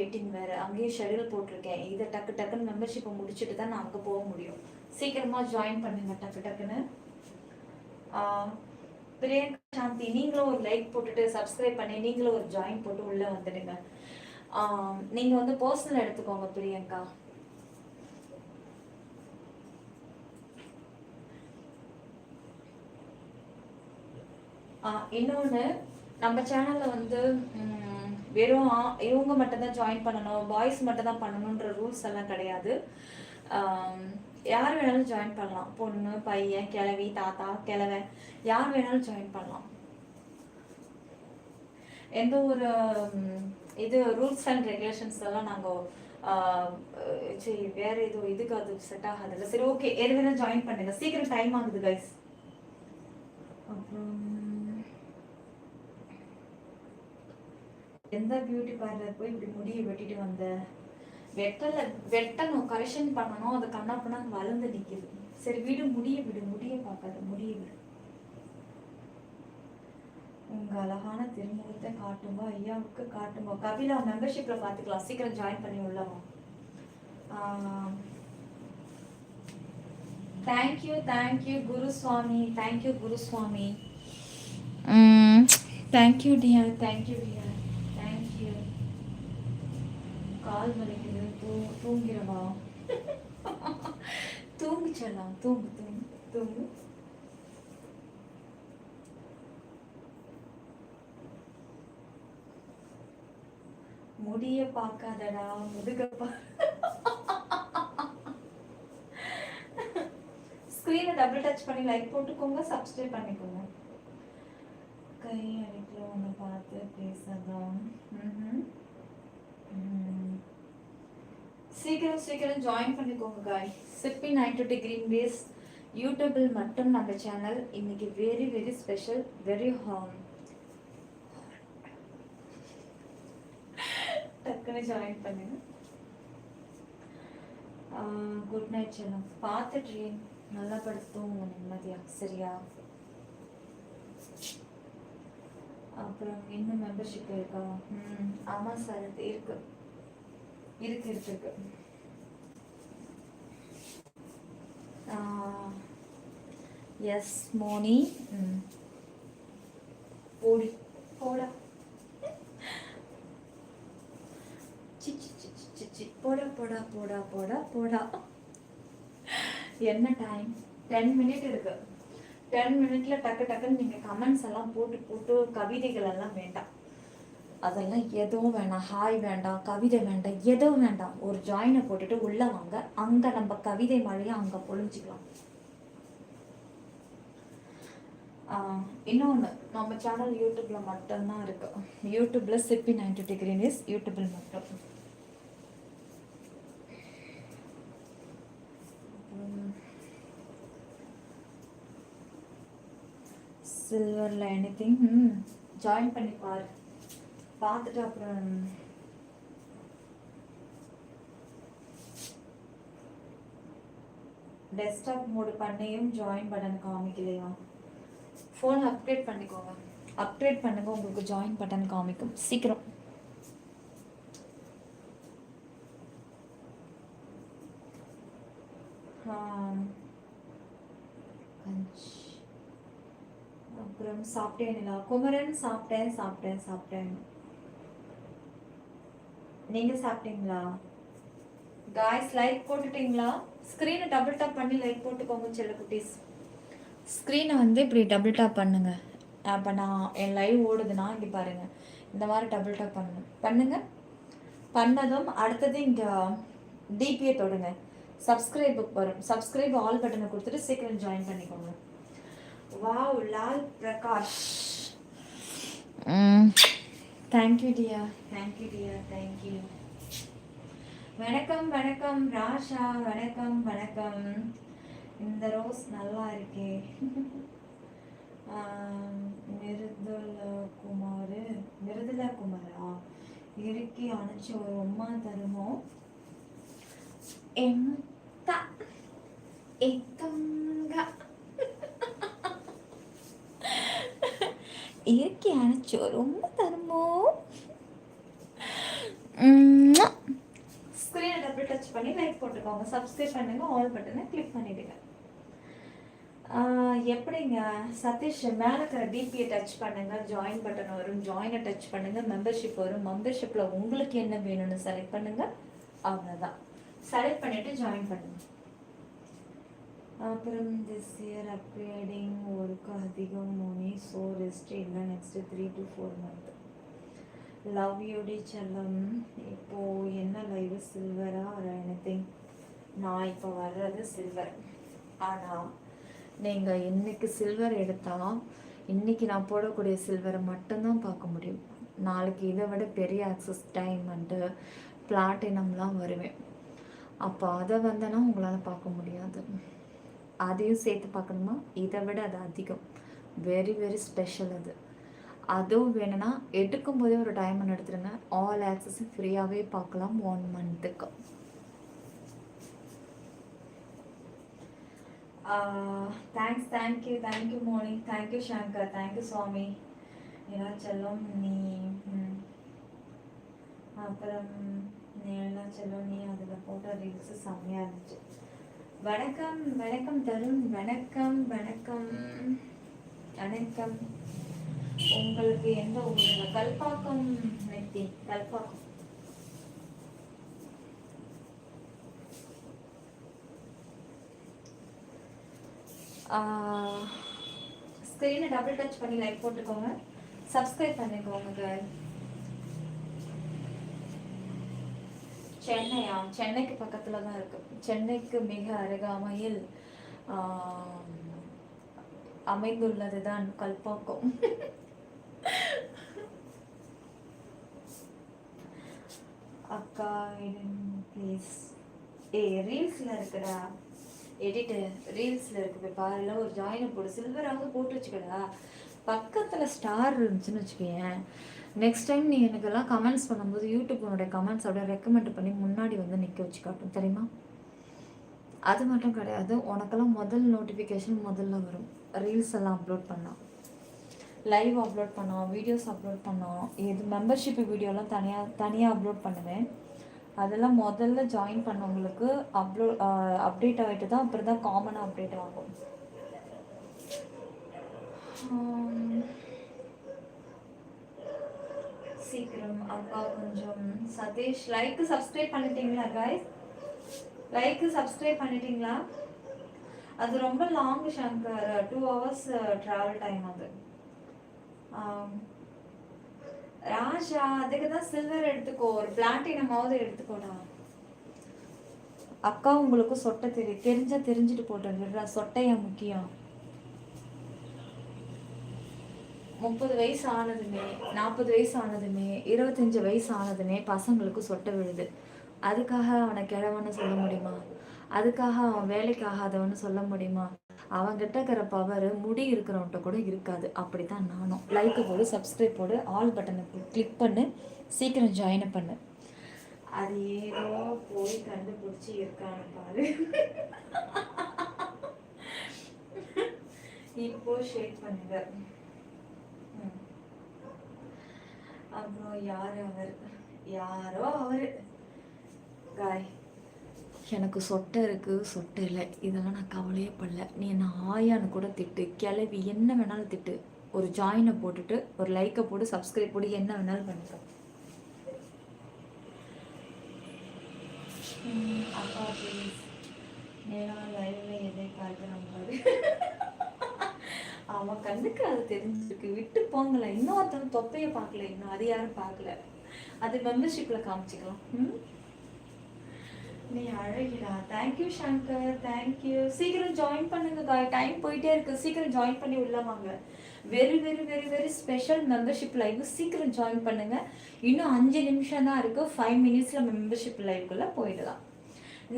Waiting வேறு, அங்கேயும் schedule போட்டிருக்கேன். இதை டக்கு டக்குன்னு மெம்பர்ஷிப்பை முடிச்சுட்டு தான் நான் அங்கே போக முடியும். சீக்கிரமாக ஜாயின் பண்ணுங்க டக்கு டக்குன்னு. பிரியங்கா சாந்தி, நீங்களும் ஒரு லைக் போட்டுட்டு சப்ஸ்கிரைப் பண்ணி நீங்களும் ஒரு ஜாயின் போட்டு உள்ளே வந்துடுங்க. நீங்கள் வந்து பர்சனல் எடுத்துக்கோங்க பிரியங்கா. இன்னொன்று, நம்ம சேனலில் வந்து வெறும் இவங்க மட்டும்தான் ஜாயின் பண்ணணும், பாய்ஸ் மட்டும் தான் பண்ணணுன்ற ரூல்ஸ் எல்லாம் கிடையாது. யார் வேணாலும் ஜாயின் பண்ணலாம். பொண்ணு, பையன், கிழவி, தாத்தா, கிழவன், யார் வேணாலும் ஜாயின் பண்ணலாம். எந்த ஒரு இது ரூல்ஸ் அண்ட் ரெகுலேஷன்ஸ் எல்லாம் நாங்கள் சரி வேற எதுவும் இதுக்கு அது செட் ஆகாதுல்ல. சரி ஓகே, எது வேணாலும் ஜாயின் பண்ணுங்க. சீக்கிரம் டைம் ஆகுது கைஸ். அப்புறம் எந்த பியூட்டி பார்லர் போய் இப்படி முடியை வெட்டிட்டு வந்த? வெட்டணும், கரெக்ஷன் பண்ணணும். அது கண்ணா பண்ணா வளர்ந்து நிக்குது. சரி விடு, முடிய பார்க்காத, முடிய விடு. உங்க அழகான திருமுகத்தை காட்டும்போ, ஐயாவுக்கு காட்டும்போ. கபிலா மெம்பர்ஷிப்ல பாத்துக்கலாம். சீக்கிரம் ஜாயின் பண்ணி உள்ளவா. Thank you Guruswamy. Thank you Guruswamy. Thank you dear. கால் வலிக்குது, தூங்கிறவா? தூங்கு செல்லாம், தூங்கு. முடிய பார்க்காதடா, முதுகப்பா. ஸ்கிரீனை டபுள் டச் பண்ணி லைக் போட்டுக்கோங்க, சப்ஸ்கிரைப் பண்ணிக்கோங்க. கை அடிக்கல ஒன்று பார்த்து பேசதான். சீக்கிரம் ஜாயின் பண்ணிக்கோங்க காய். சிப்பி 920 கிரீன் பேஸ் யூடியூபில் மட்டும் நம்ம சேனல் இன்னைக்கு very very special, very harm. டக்குன்னு ஜாயின் பண்ணுங்க. குட் நைட் செல்லம். பார்த்து ட்ரீம் நல்லா படுத்தும் நிம்மதியா, சரியா? அப்புறம் இன்னும் மெம்பர்ஷிப் இருக்கா? ஆமா சார், இருக்கு. எஸ் மோனி. போடா போடா. என்ன டைம்? 10 மினிட் இருக்கு. 10 மினிட்ல டக்குன்னு நீங்க கமெண்ட்ஸ் எல்லாம் போட்டு கவிதைகள் எல்லாம் வேண்டாம். அதெல்லாம் எதுவும் வேண்டாம். ஹாய் வேண்டாம், கவிதை வேண்டாம், எதுவும் வேண்டாம். ஒரு ஜாயினை போட்டுட்டு உள்ள வாங்க. அங்க நம்ம கவிதை மழையை அங்க பொழிஞ்சிக்கலாம். இன்னொன்று, நம்ம சேனல் யூடியூப்ல மட்டும்தான் இருக்கு. யூடியூப்ல சிப்பி 920 கிரீன் இஸ் யூடியூப்ல மட்டும். சில்வர்ல எனிதிங் ஜாயின் பண்ணி பாரு. பார்த்துட்டு அப்புறம் டெஸ்க்டாப் மோடு பண்ணியும் ஜாயின் பட்டன் காமிக்கலையா? ஃபோன் அப்கிரேட் பண்ணிக்கோங்க. அப்கிரேட் பண்ணுங்க, உங்களுக்கு ஜாயின் பட்டன் காமிக்கும். சீக்கிரம். அப்புறம் சாப்பிட்டேன்ல குமரன்? சாப்பிட்டேன். நீங்க சாப்பிட்டீங்களா? காய்ஸ் லைக் போட்டுட்டீங்களா? ஸ்க்ரீனை டபுள் டாப் பண்ணி லைக் போட்டுக்கோங்க செல்ல குட்டீஸ். ஸ்க்ரீனை வந்து இப்படி டபுள் டாப் பண்ணுங்க. அப்போ நான் என் லைவ் ஓடுதுன்னா இங்கே பாருங்க, இந்த மாதிரி டபுள் டாப் பண்ணுங்க. பண்ணதும் அடுத்தது இங்கே டிபியை தொடுங்க. சப்ஸ்கிரைபுக்கு வரும். சப்ஸ்கிரைப் ஆல் பட்டனை கொடுத்துட்டு சீக்கிரம் ஜாயின் பண்ணிக்கோங்க. Wow, Lal Prakash. Thank you dear. வணக்கம் ராஷா. வணக்கம். இந்த ரோஸ் நல்லா இருக்கே. மிருதுல குமாரா இறுக்கி அணைச்சி ஒரு அம்மா தருமோ? இறுக்கி அணைச்சி ஒரு அம்மா தருமோ? ஸ்க்ரீனை டபுள் டச் பண்ணி லைக் போட்டுக்கோங்க, சப்ஸ்கிரைப் பண்ணுங்க, ஆல் பட்டனை கிளிக் பண்ணிடுங்க. எப்படிங்க சதீஷ், மேலே இருக்கிற டிபியை டச் பண்ணுங்க, ஜாயின் பட்டன் வரும், ஜாயினை டச் பண்ணுங்க, மெம்பர்ஷிப் வரும், மெம்பர்ஷிப்பில் உங்களுக்கு என்ன வேணும்னு செலக்ட் பண்ணுங்க, அவ்வளோதான். செலக்ட் பண்ணிட்டு ஜாயின் பண்ணுங்க. அப்புறம் திஸ் இயர் அப்கிரேடிங் ஒர்க்கு அதிகம் மோனி, ஸோ ரெஸ்ட் இல்லை நெக்ஸ்ட் 3 to 4 month. லவ் யூடி செல்லம். இப்போது என்ன லைவ் சில்வரா ஆர் எனிதிங்? நான் இப்போ வர்றது சில்வர். ஆனால் நீங்கள் இன்னைக்கு சில்வர் எடுத்தால் இன்றைக்கி நான் போடக்கூடிய சில்வரை மட்டும்தான் பார்க்க முடியும். நாளைக்கு இதை விட பெரிய ஆக்சஸ் டைமண்டு பிளாட்டினம்லாம் வருவேன். அப்போ அதை வந்தேன்னா உங்களால் பார்க்க முடியாது. அதையும் சேர்த்து பார்க்கணுமா? இதை விட அது அதிகம், வெரி வெரி ஸ்பெஷல். அதுவும் வேணும்னா எடுக்கும்போதே ஒரு டைமண்ட் எடுத்துருங்க, ஆல் ஆக்சஸும் ஃப்ரீயாகவே பார்க்கலாம் 1 monthக்கு. Thanks, thank you morning, thank you Shankar, thank you Swamy. ஏன்னா செல்லம் நீ, அப்புறம் நீனா செல்லம் நீ அதில் போட்ட ரீல்ஸு செம்மையாக இருந்துச்சு. வணக்கம் வணக்கம் தருண், வணக்கம் வணக்கம் வணக்கம். உங்களுக்கு எந்த ஊருங்க? கல்பாக்கம் நெத்தி, கல்பாக்கம். ஸ்க்ரீனை டபுள் டச் பண்ணி லைக் போட்டுக்கோங்க, சப்ஸ்கிரைப் பண்ணிக்கோங்க. சென்னையா? சென்னைக்கு பக்கத்தில் தான் இருக்கு. சென்னைக்கு மிக அருகாமையில் அமைந்துள்ளது தான் கல்பாக்கம். அக்கா ப்ளீஸ். ரீல்ஸில் இருக்குடா, எடிட்டு ரீல்ஸில் இருக்கு, போய் பாருல. ஒரு ஜாயினை போடு, சில்வராவது போட்டு வச்சுக்கடா. பக்கத்தில் ஸ்டார் இருந்துச்சுன்னு வச்சுக்கேன். நெக்ஸ்ட் டைம் நீ எனக்கெல்லாம் கமெண்ட்ஸ் பண்ணும்போது யூடியூப்னுடைய கமெண்ட்ஸ் அப்படியே ரெக்கமெண்ட் பண்ணி முன்னாடி வந்து நிற்க வச்சு காட்டும், தெரியுமா? அது மட்டும் கிடையாது, உனக்கெல்லாம் முதல் நோட்டிஃபிகேஷன் முதல்ல வரும். ரீல்ஸ் எல்லாம் அப்லோட் பண்ணோம், லைவ் அப்லோட் பண்ணோம், வீடியோஸ் அப்லோட் பண்ணோம், இது மெம்பர்ஷிப் வீடியோலாம் தனியாக அப்லோட் பண்ணுவேன். அதெல்லாம் முதல்ல ஜாயின் பண்ணவங்களுக்கு அப்டேட் ஆகிட்டு தான் அப்புறம் தான் காமனாக அப்டேட் ஆகும். சீக்கிரம் அக்கா கொஞ்சம். சதீஷ் லைக் சப்ஸ்கிரைப் பண்ணிட்டீங்களா காய்ஸ்? லைக் சப்ஸ்கிரைப் பண்ணிட்டீங்களா? அது ரொம்ப long Shankar, 2 hours travel time அது. ராஜா அதுக்கு தான் சில்வர் எடுத்துக்கோ, ஒரு பிளாட்டினமாவது எடுத்துக்கோடா. அக்கா உங்களுக்கு சொட்டை தெரிஞ்சுட்டு போட்டு சொட்டையா முக்கியம். 30 வயசு ஆனதுமே, 40 வயசு ஆனதுமே, 25 வயசு ஆனதுமே பசங்களுக்கு சொட்டை விழுது. அதுக்காக அவனை கிழவன்னு சொல்ல முடியுமா? அதுக்காக அவன் வேலைக்கு ஆகாதவன்னு சொல்ல முடியுமா? அவன்கிட்ட இருக்கிற பவர் முடி இருக்கிறவன்கிட்ட கூட இருக்காது. அப்படித்தான் நானும். லைக்கு போடு, சப்ஸ்கிரைப் போடு, ஆல் பட்டனை கிளிக் பண்ணு, சீக்கிரம் ஜாயின் பண்ணு. அது ஏதோ போய் கண்டுபிடிச்சி இருக்கான்னு பாரு. இப்போ ஷேக் பண்ணுங்க. அப்புறம் யாரோ அவர் காய். எனக்கு சொட்டை இருக்கு, சொட்டை இல்லை, இதெல்லாம் நான் கவலையே படல. நீ என்ன ஆயான்னு கூட திட்டு, கிளவி என்ன வேணாலும் திட்டு, ஒரு ஜாயினை போட்டுட்டு ஒரு லைக்கை போட்டு சப்ஸ்கிரைப் போட்டு என்ன வேணாலும் பண்ணிக்கோ. அப்பா ப்ளீஸ் நேரம் லைவ்ல எதை பார்க்குறான் பாரு. அவன் கண்ணுக்கு அது தெரிஞ்சிருக்கு, விட்டு போங்கல. இன்னொருத்தவங்க தொப்பைய பார்க்கல, இன்னும் அது யாரும் பார்க்கல. அது மெம்பர்ஷிப்ல காமிச்சிக்கலாம். நீ அழகிடா. Thank you Shankar, thank you. சீக்கிரம் ஜாயின் பண்ணுங்க காய், டைம் போயிட்டே இருக்கு. சீக்கிரம் ஜாயின் பண்ணி உள்ள வாங்க. Very very very very special membership live. சீக்கிரம் ஜாயின் பண்ணுங்க. இன்னும் 5 நிமிஷம் தான் இருக்கு. 5 minutesல மெம்பர்ஷிப் லைவ்க்குள்ள போயிடலாம்.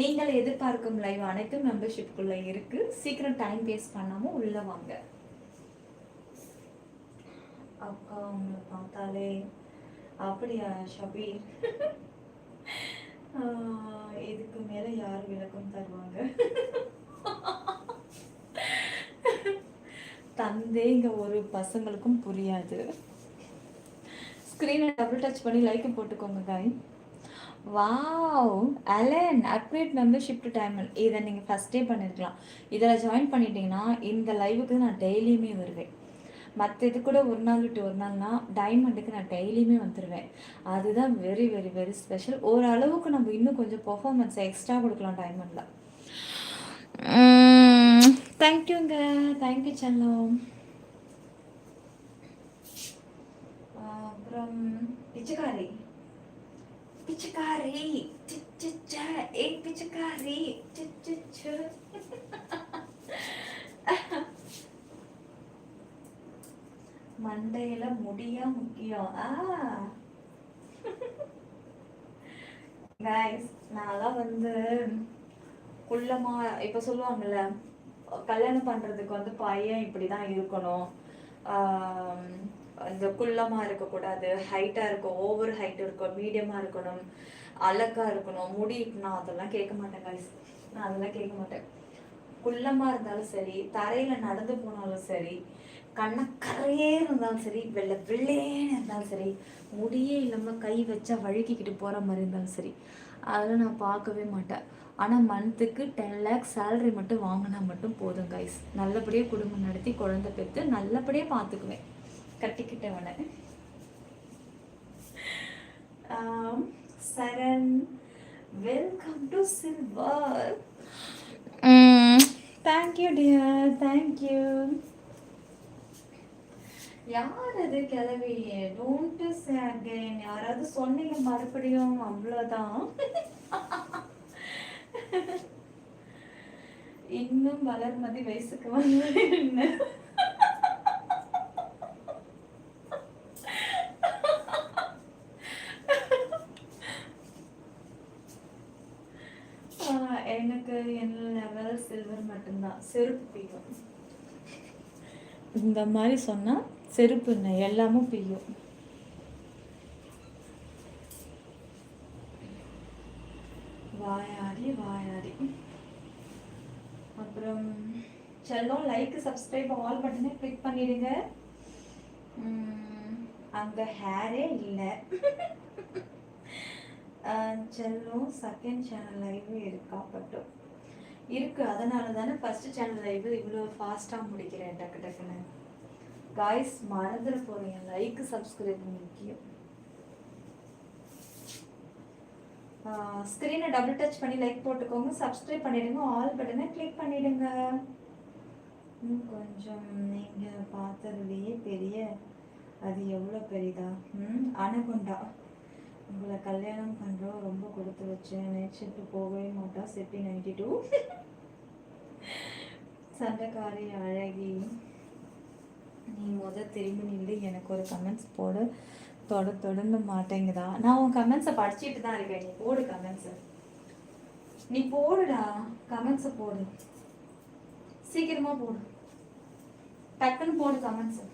நீங்கள் எதிர்பார்க்கும் லைவ் அனைத்தும் மெம்பர்ஷிப்குள்ள இருக்கு. சீக்கிரம் டைம் வேஸ்ட் பண்ணாம உள்ள வாங்க. அக்கா உங்களை பார்த்தாலே அப்படியா ஷபீர்? இதுக்கு மேல யார் விளக்கம் தருவாங்க? தந்தேங்க ஒரு பசங்களுக்கும் புரியாது. ஸ்க்ரீனை டபுள் டச் பண்ணி லைக் போட்டுக்கோங்க guys. Wow! Alan upgrade membership to diamond. இத நீங்க ஃபர்ஸ்ட்டே பண்ணியிருக்கலாம். இதில ஜாயின் பண்ணிட்டீங்கன்னா, இந்த லைவுக்கு நான் டெய்லியுமே வருவேன். மத்த இது கூட ஒரு நாள் விட்டு ஒரு நாள்னா, டைமண்டுக்கு நான் டெய்லியுமே வந்துருவேன். அதுதான் வெரி, வெரி, வெரி ஸ்பெஷல். ஓரளவுக்கு நம்ம இன்னும் கொஞ்சம் பெர்ஃபார்மன்ஸ் எக்ஸ்ட்ரா குடுக்கலாம் டைமண்ட்ல. தேங்க்யூங்க. தேங்க்யூ செல்லம். அப்புறம் பிச்சைக்காரி. பிச்சைக்காரி சிச்சச்ச ஏய் பிச்சைக்காரி சிச்சச்ச மண்டையில முடியா முக்கியம். கைஸ் நான்லாம் வந்து குள்ளமா இப்ப சொல்லுவாங்கல்ல, கல்யாணம் பண்றதுக்கு வந்து பையன் இப்படிதான் இருக்கணும், இந்த குள்ளமா இருக்கக்கூடாது, ஹைட்டா இருக்கும், ஓவர் ஹைட் இருக்கும், மீடியமா இருக்கணும், அழகா இருக்கணும், முடி. நான் அதெல்லாம் கேட்க மாட்டேன் கைஸ். நான் அதெல்லாம் கேட்க மாட்டேன். குள்ளமா இருந்தாலும் சரி, தரையில நடந்து போனாலும் சரி, கண்ணக்கரையே இருந்தாலும் சரி, வெள்ளை வெள்ளேன்னு இருந்தாலும் சரி, முடியே இல்லாம கை வச்சா வழுக்கிக்கிட்டு போற மாதிரி இருந்தாலும் சரி, அதெல்லாம் நான் பார்க்கவே மாட்டேன். ஆனால் மந்த்துக்கு 10 lakhs சேலரி மட்டும் வாங்கினா மட்டும் போதும் கைஸ். நல்லபடியாக குடும்பம் நடத்தி குழந்தை பெற்று நல்லபடியாக பார்த்துக்குவேன் கட்டிக்கிட்டவனை. Saran welcome to silver. Thank you dear, thank you. யார் அது கிளவி? Don't say again. யாராவது சொன்னீங்க மறுபடியும், அவ்வளோதான். இன்னும் வளர்மதி வயசுக்கு வந்து எனக்கு என்ன லெவல் சில்வர் மட்டும்தான். செருப்பு பியும். இந்த மாதிரி சொன்னா செருப்பு இல்லை, எல்லாமும் பியும். வாயாடி வாயாடி. அப்புறம் செல்லம் லைக் சப்ஸ்கிரைப் ஆல் பட்டனை கிளிக் பண்ணிடுங்க. அங்க ஹேரே இல்லை. செல்லம் செகண்ட் சேனல் லைவ் இருக்கா? பட்டும் இருக்கு. அதனால தானே ஃபர்ஸ்ட் சேனல் லைவ் இவ்வளோ ஃபாஸ்ட்டாக முடிக்கிறேன் டக்கு டக்குன்னு. காய்ஸ் மறந்துட போறீங்க, லைக் சப்ஸ்கிரைப் முக்கியம். ஸ்க்ரீனை டபுள் டச் பண்ணி லைக் போட்டுக்கோங்க, சப்ஸ்கிரைப் பண்ணிடுங்க, ஆல் பட்டனை கிளிக் பண்ணிடுங்க. கொஞ்சம் நீங்கள் பார்த்ததுலேயே பெரிய, அது எவ்வளோ பெரிதா? அனகொண்டா. உங்களை கல்யாணம் பண்ணுறோம், ரொம்ப கொடுத்து வச்சேன், நைட் ஷிஃப்ட் போகவே மாட்டா, செப்பி 92. சண்டைக்காரி அழகி. நீ திரும்பி நின்று எனக்கு ஒரு கமெண்ட்ஸ் போடு. தொடர்ந்து மாட்டேங்குதா? நான் உன் கமெண்ட்ஸை படிச்சுட்டு தான் இருக்கேன். நீ போடு கமெண்ட்ஸை, நீ போடுடா கமெண்ட்ஸை போடு, சீக்கிரமா போடு, டக்குன்னு போடு கமெண்ட்ஸை.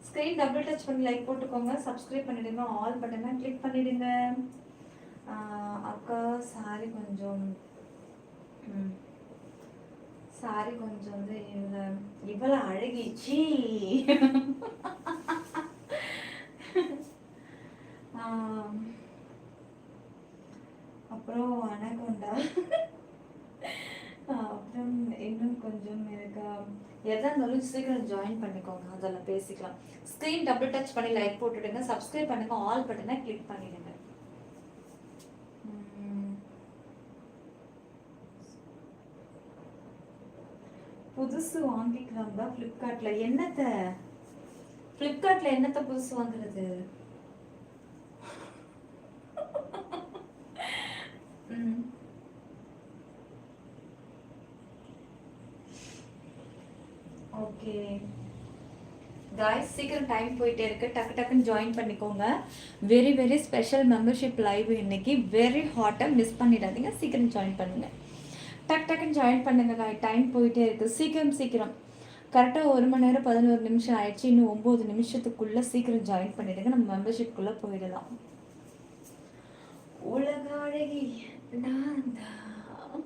ஸ்க்ரீன் டபுள் டச் பண்ணி லைக் போட்டுக்கோங்க, சப்ஸ்கிரைப் பண்ணிடுங்க, ஆல் பட்டனை கிளிக் பண்ணிடுங்க. அக்கா சாரி கொஞ்சம் வந்து இவ்வளோ அழகிச்சு. அப்புறம் அனகொண்டா. அப்புறம் இன்னும் கொஞ்சம் எனக்கு எதா இருந்தாலும் சீக்கிரம் ஜாயின் பண்ணிக்கோங்க, அதெல்லாம் பேசிக்கலாம். ஸ்க்ரீன் டபுள் டச் பண்ணி லைக் போட்டுடுங்க, சப்ஸ்கிரைப் பண்ணுங்க, ஆல் பட்டனை கிளிக் பண்ணிடுங்க. புதுசு வாங்கிக்கலாம் தான் ஃப்ளிப்கார்ட்ல. என்னத்த புதுசு வாங்குறது? ஓகே காய்ஸ், சீக்கிரம் டைம் போயிட்டே இருக்கு, டக்கு டக்குன்னு ஜாயின் பண்ணிக்கோங்க. Very very special membership live இன்னைக்கு, வெரி ஹாட்டாக மிஸ் பண்ணிடாதீங்க, சீக்கிரம் ஜாயின் பண்ணுங்க, டக்கு டக்குன்னு ஜாயின் பண்ணுங்க. டைம் போயிட்டே இருக்கு, சீக்கிரம் கரெக்டாக 1 மணி நேரம் 11 நிமிஷம் ஆயிடுச்சு. இன்னும் 9 நிமிஷத்துக்குள்ள சீக்கிரம் ஜாயின் பண்ணிடுங்க, நம்ம மெம்பர்ஷிப்குள்ள போயிடலாம். உலக அழகி நான் தான்.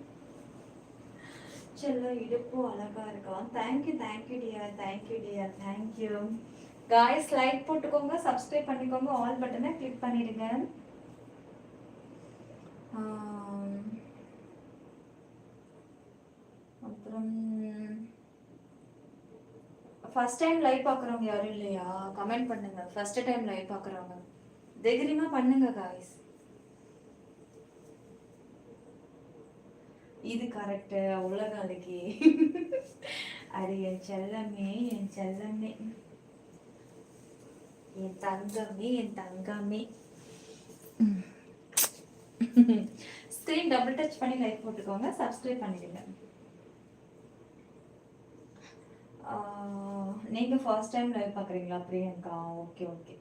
செல்ல இடுப்பு அழகா இருக்கலாம். Thank you dear, thank you. Guys like போட்டுக்கோங்க, சப்ஸ்கிரைப் பண்ணிக்கோங்க, ஆல் பட்டனை கிளிக் பண்ணிடுங்க. ஃபர்ஸ்ட் டைம் லைவ் பார்க்குறவங்க யாரும் இல்லையா? கமெண்ட் பண்ணுங்க. ஃபர்ஸ்ட் டைம் லைவ் பார்க்குறவங்க தைரியமா பண்ணுங்க காய்ஸ். இது கரெக்ட் உலகாலிக்கு. அது என் செல்லமே, என் செல்லமே, என் தங்கமே, என் தங்கமே. ஸ்க்ரீன் டபுள் டச் பண்ணி லைக் போட்டுக்கோங்க, சப்ஸ்கிரைப் பண்ணிடுங்க. நீங்க ஃபர்ஸ்ட் டைம் லைவ் பார்க்குறீங்களா Priyanka? Okay okay,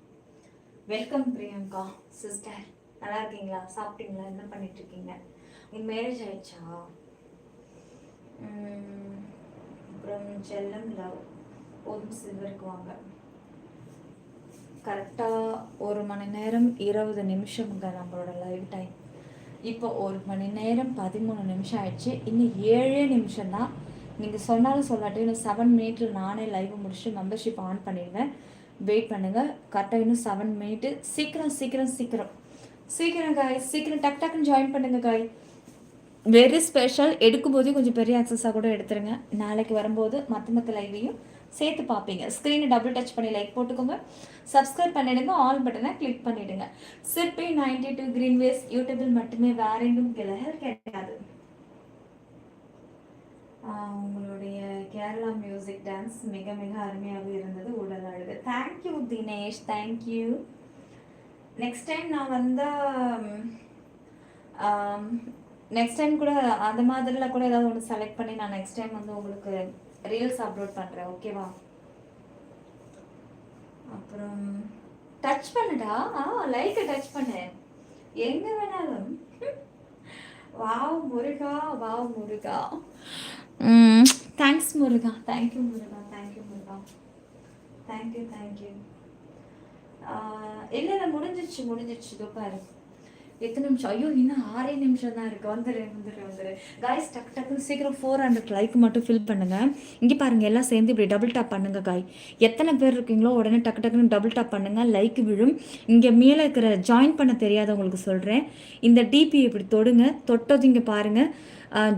welcome Priyanka sister. நல்லா இருக்கீங்களா? சாப்பிட்டீங்களா? என்ன பண்ணிட்டு இருக்கீங்க? உங்க மேரேஜ் ஆயிடுச்சா? அப்புறம் செல்லம் லவ் போதும் சில்வருக்கு வாங்க. கரெக்டாக 1 மணி நேரம் 20 நிமிஷம்ங்க நம்மளோட லைவ் டைம். இப்போ 1 மணி நேரம் 13 நிமிஷம் ஆயிடுச்சு. இன்னும் 7 நிமிஷம் தான். நீங்கள் சொன்னாலும் சொல்லாட்டி இன்னும் 7 மினிட்ல நானே லைவ் முடிச்சுட்டு மெம்பர்ஷிப் ஆன் பண்ணிடுவேன். வெயிட் பண்ணுங்கள். கரெக்டாக இன்னும் 7 மினிட்டு. சீக்கிரம் சீக்கிரம் சீக்கிரம் சீக்கிரம் காய், சீக்கிரம் டக் டக்குன்னு ஜாயின் பண்ணுங்க காய். Very special. எடுக்கும்போதே கொஞ்சம் பெரிய ஆக்சஸாக கூட எடுத்துருங்க. நாளைக்கு வரும்போது மற்ற லைவையும் சேர்த்து பார்ப்பீங்க. ஸ்க்ரீனை டபுள் டச் பண்ணி லைக் போட்டுக்கோங்க, சப்ஸ்கிரைப் பண்ணிடுங்க, ஆல் பட்டனை கிளிக் பண்ணிடுங்க. சிற்பி 92 கிரீன்வேஸ் யூடியூபில் மட்டுமே, வேற எங்கும் கிடையாது. உங்களுடைய கேரளா மியூசிக் டான்ஸ் மிக மிக அருமையாக இருந்தது. உடல் அழகு. Thank you Dinesh, thank you. Next time நான் நெக்ஸ்ட் டைம் கூட அந்த மாதிரிலாம் கூட ஏதாவது ஒன்று செலக்ட் பண்ணி நான் நெக்ஸ்ட் டைம் உங்களுக்கு ரீல்ஸ் அப்லோட் பண்ணுறேன். ஓகேவா? அப்புறம் டச் பண்ணுடா. லைக்கை டச் பண்ணு எங்கே வேணாலும். வாவ் முருகா, வாவ் முருகா. தேங்க்ஸ் முருகா, தேங்க்யூ முருகா, தேங்க்யூ முருகா, தேங்க்யூ தேங்க்யூ. இல்லை முடிஞ்சிச்சு இதோ பாரு. எத்தனை நிமிஷம்? ஐயோ, இன்னும் 6 நிமிஷம் தான் இருக்குது. வந்துரு காய்ஸ். டக்குன்னு சீக்கிரம் 400 லைக் மட்டும் ஃபில் பண்ணுங்கள். இங்கே பாருங்கள், எல்லாம் சேர்ந்து இப்படி டபுள் டாப் பண்ணுங்கள் காய். எத்தனை பேர் இருக்கீங்களோ உடனே டக்குன்னு டபுள் டாப் பண்ணுங்கள், லைக் விழும். இங்கே மேலே இருக்கிற ஜாயின் பண்ண தெரியாதவங்களுக்கு சொல்கிறேன், இந்த டிபி இப்படி தொடுங்க. தொட்டது இங்கே பாருங்கள்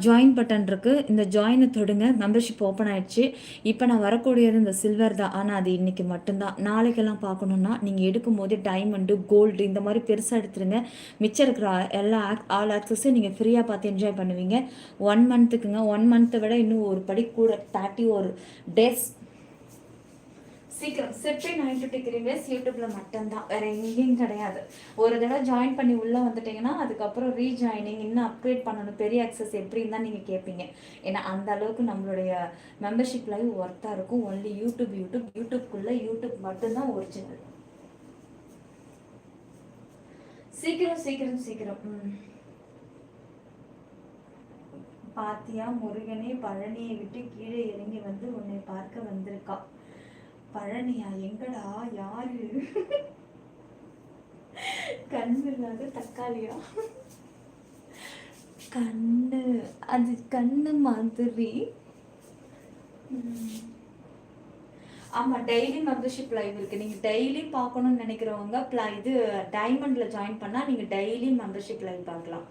ஜாயின் பட்டன் இருக்குது, இந்த ஜாயினை தொடுங்க. மெம்பர்ஷிப் ஓப்பன் ஆகிடுச்சு. இப்போ நான் வரக்கூடியது இந்த சில்வர் தான், ஆனால் அது இன்றைக்கி மட்டும்தான். நாளைக்கெல்லாம் பார்க்கணுன்னா நீங்கள் எடுக்கும் போதே டைமண்டு, கோல்டு இந்த மாதிரி பெருசாக எடுத்துருங்க. மிச்சம் இருக்கிற எல்லா ஆல் ஆக்சஸும் நீங்கள் ஃப்ரீயாக பார்த்து என்ஜாய் பண்ணுவீங்க. 1 மந்த்துக்குங்க. 1 மந்த்தை விட இன்னும் ஒரு படி கூட 31 டேஸ். சீக்கிரம் சிற்பி 92 கிரீன்வேஸ் யூடியூப்பில் மட்டும்தான், வேறு எங்கேயும் கிடையாது. ஒரு தடவை ஜாயின் பண்ணி உள்ளே வந்துட்டிங்கன்னா அதுக்கப்புறம் ரீஜாயினிங் இன்னும் அப்கிரேட் பண்ணணும், பெரிய ஆக்சஸ் எப்படின்னு தான் நீங்கள் கேட்பீங்க. ஏன்னா அந்த அளவுக்கு நம்மளுடைய மெம்பர்ஷிப் லைவ் ஒர்த்தாக இருக்கும். ஒன்லி யூடியூப்குள்ளே யூடியூப் மட்டும்தான் ஒரிஜினல். சீக்கிரம் சீக்கிரம் சீக்கிரம். பாத்தியா முருகனே பழனியை விட்டு கீழே இறங்கி வந்து உன்னை பார்க்க வந்திருக்கா. பழனியா? எங்கடா? யாரு? கண்ணு இல்லாத தக்காளியா? கண்ணு, அது கண்ணு மாதிரி. ஆமாம், டெய்லி மெம்பர்ஷிப் லைவ் இருக்குது. நீங்கள் டெய்லி பார்க்கணுன்னு நினைக்கிறவங்க இது டைமண்டில் ஜாயின் பண்ணால் நீங்கள் டெய்லி மெம்பர்ஷிப் லைவ் பார்க்கலாம்.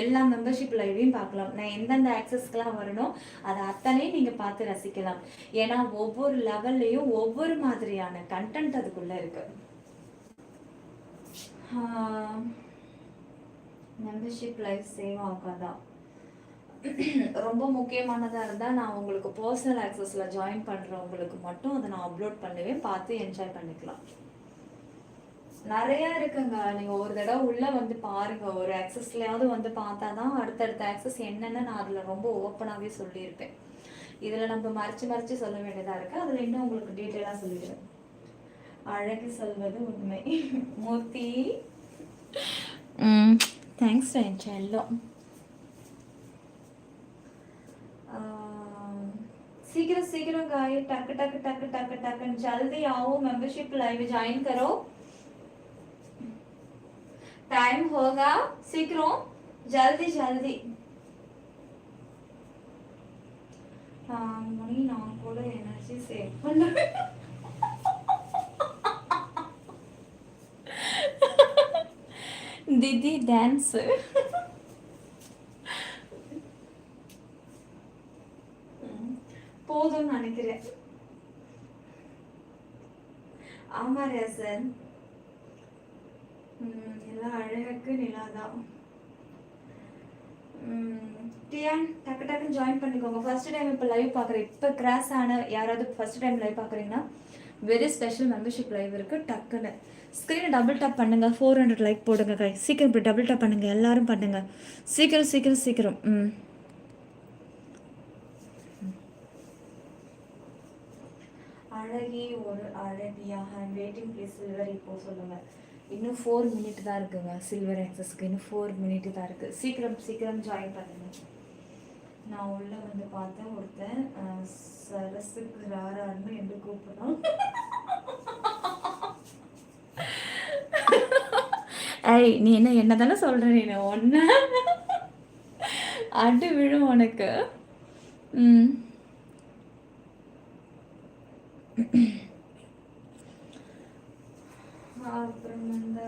எல்லா மெம்பர்ஷிப் லைவையும் பார்க்கலாம். நான் எந்தெந்த ஆக்சஸ்க்கெலாம் வரணும் அதை அத்தனையும் நீங்கள் பார்த்து ரசிக்கலாம். ஏன்னா ஒவ்வொரு லெவல்லையும் ஒவ்வொரு மாதிரியான கண்டென்ட் அதுக்குள்ளே இருக்குது. மெம்பர்ஷிப் லைவ் சேவ் ஆகாதா? ரொம்ப முக்கியமானதாக இருந்தால் நான் உங்களுக்கு பர்சனல் ஆக்சஸில் ஜாயின் பண்ணுறவங்களுக்கு மட்டும் அதை நான் அப்லோட் பண்ணுவேன், பார்த்து என்ஜாய் பண்ணிக்கலாம். நிறையா இருக்குங்க. நீங்கள் ஒரு தடவை உள்ளே வந்து பாருங்கள். ஒரு ஆக்சஸ்லையாவது வந்து பார்த்தா தான் அடுத்தடுத்த ஆக்சஸ் என்னென்னு நான் அதில் ரொம்ப ஓப்பனாகவே சொல்லியிருப்பேன். இதில் நம்ம மறைச்சு சொல்ல வேண்டியதாக இருக்குது. அதில் இன்னும் உங்களுக்கு டீட்டெயிலாக சொல்லிடுவேன். அழகு சொல்வது உண்மை. மூர்த்தி தேங்க்ஸ் செல்லம். सीக்கிரம் सीக்கிரம் गाय टक टक टक टक टक जल्दी आओ मेंबरशिप लाइव ज्वाइन करो टाइम होगा सीக்கிரம் जल्दी जल्दी மணி நான் கூட எனர்ஜி சேவ் பண்ணுவேன் दीदी डांस போதும்னு நினைக்கிறேன். ஆமா ரேசன். எல்லாம் அழகுக்கு நிலாதான். டியான் டக்கு டக்குன்னு ஜாயின் பண்ணிக்கோங்க. ஃபர்ஸ்ட் டைம் இப்போ லைவ் பார்க்குறேன். இப்போ கிராஸ் ஆன யாராவது ஃபர்ஸ்ட் டைம் லைவ் பார்க்குறீங்கன்னா வெரி ஸ்பெஷல் மெம்பர்ஷிப் லைவ் இருக்குது. டக்குன்னு ஸ்க்ரீனை டபுள் டாப் பண்ணுங்க. 400 லைக் போடுங்க கை. சீக்கிரம் இப்படி டபுள் டாப் பண்ணுங்க. எல்லாரும் பண்ணுங்க. சீக்கிரம் சீக்கிரம் சீக்கிரம். அழகி ஒரு அழகியாக வெயிட்டிங் ப்ளீஸ் சில்வர் இப்போ சொல்லுங்க. இன்னும் 4 மினிட் தான் இருக்குங்க சில்வர் ஆக்சஸ்க்கு. இன்னும் 4 மினிட் தான் இருக்கு. சீக்கிரம் சீக்கிரம் ஜாயின் பண்ணுங்க. நான் உள்ள வந்து பார்த்தேன் ஒருத்தன் சரசுக்கு ராரான்னு என்று கூப்பிடணும். ஐய் நீ என்ன தானே சொல்ற? நீ ஒன்ன அடி விழும் உனக்கு. அப்புறம் இந்த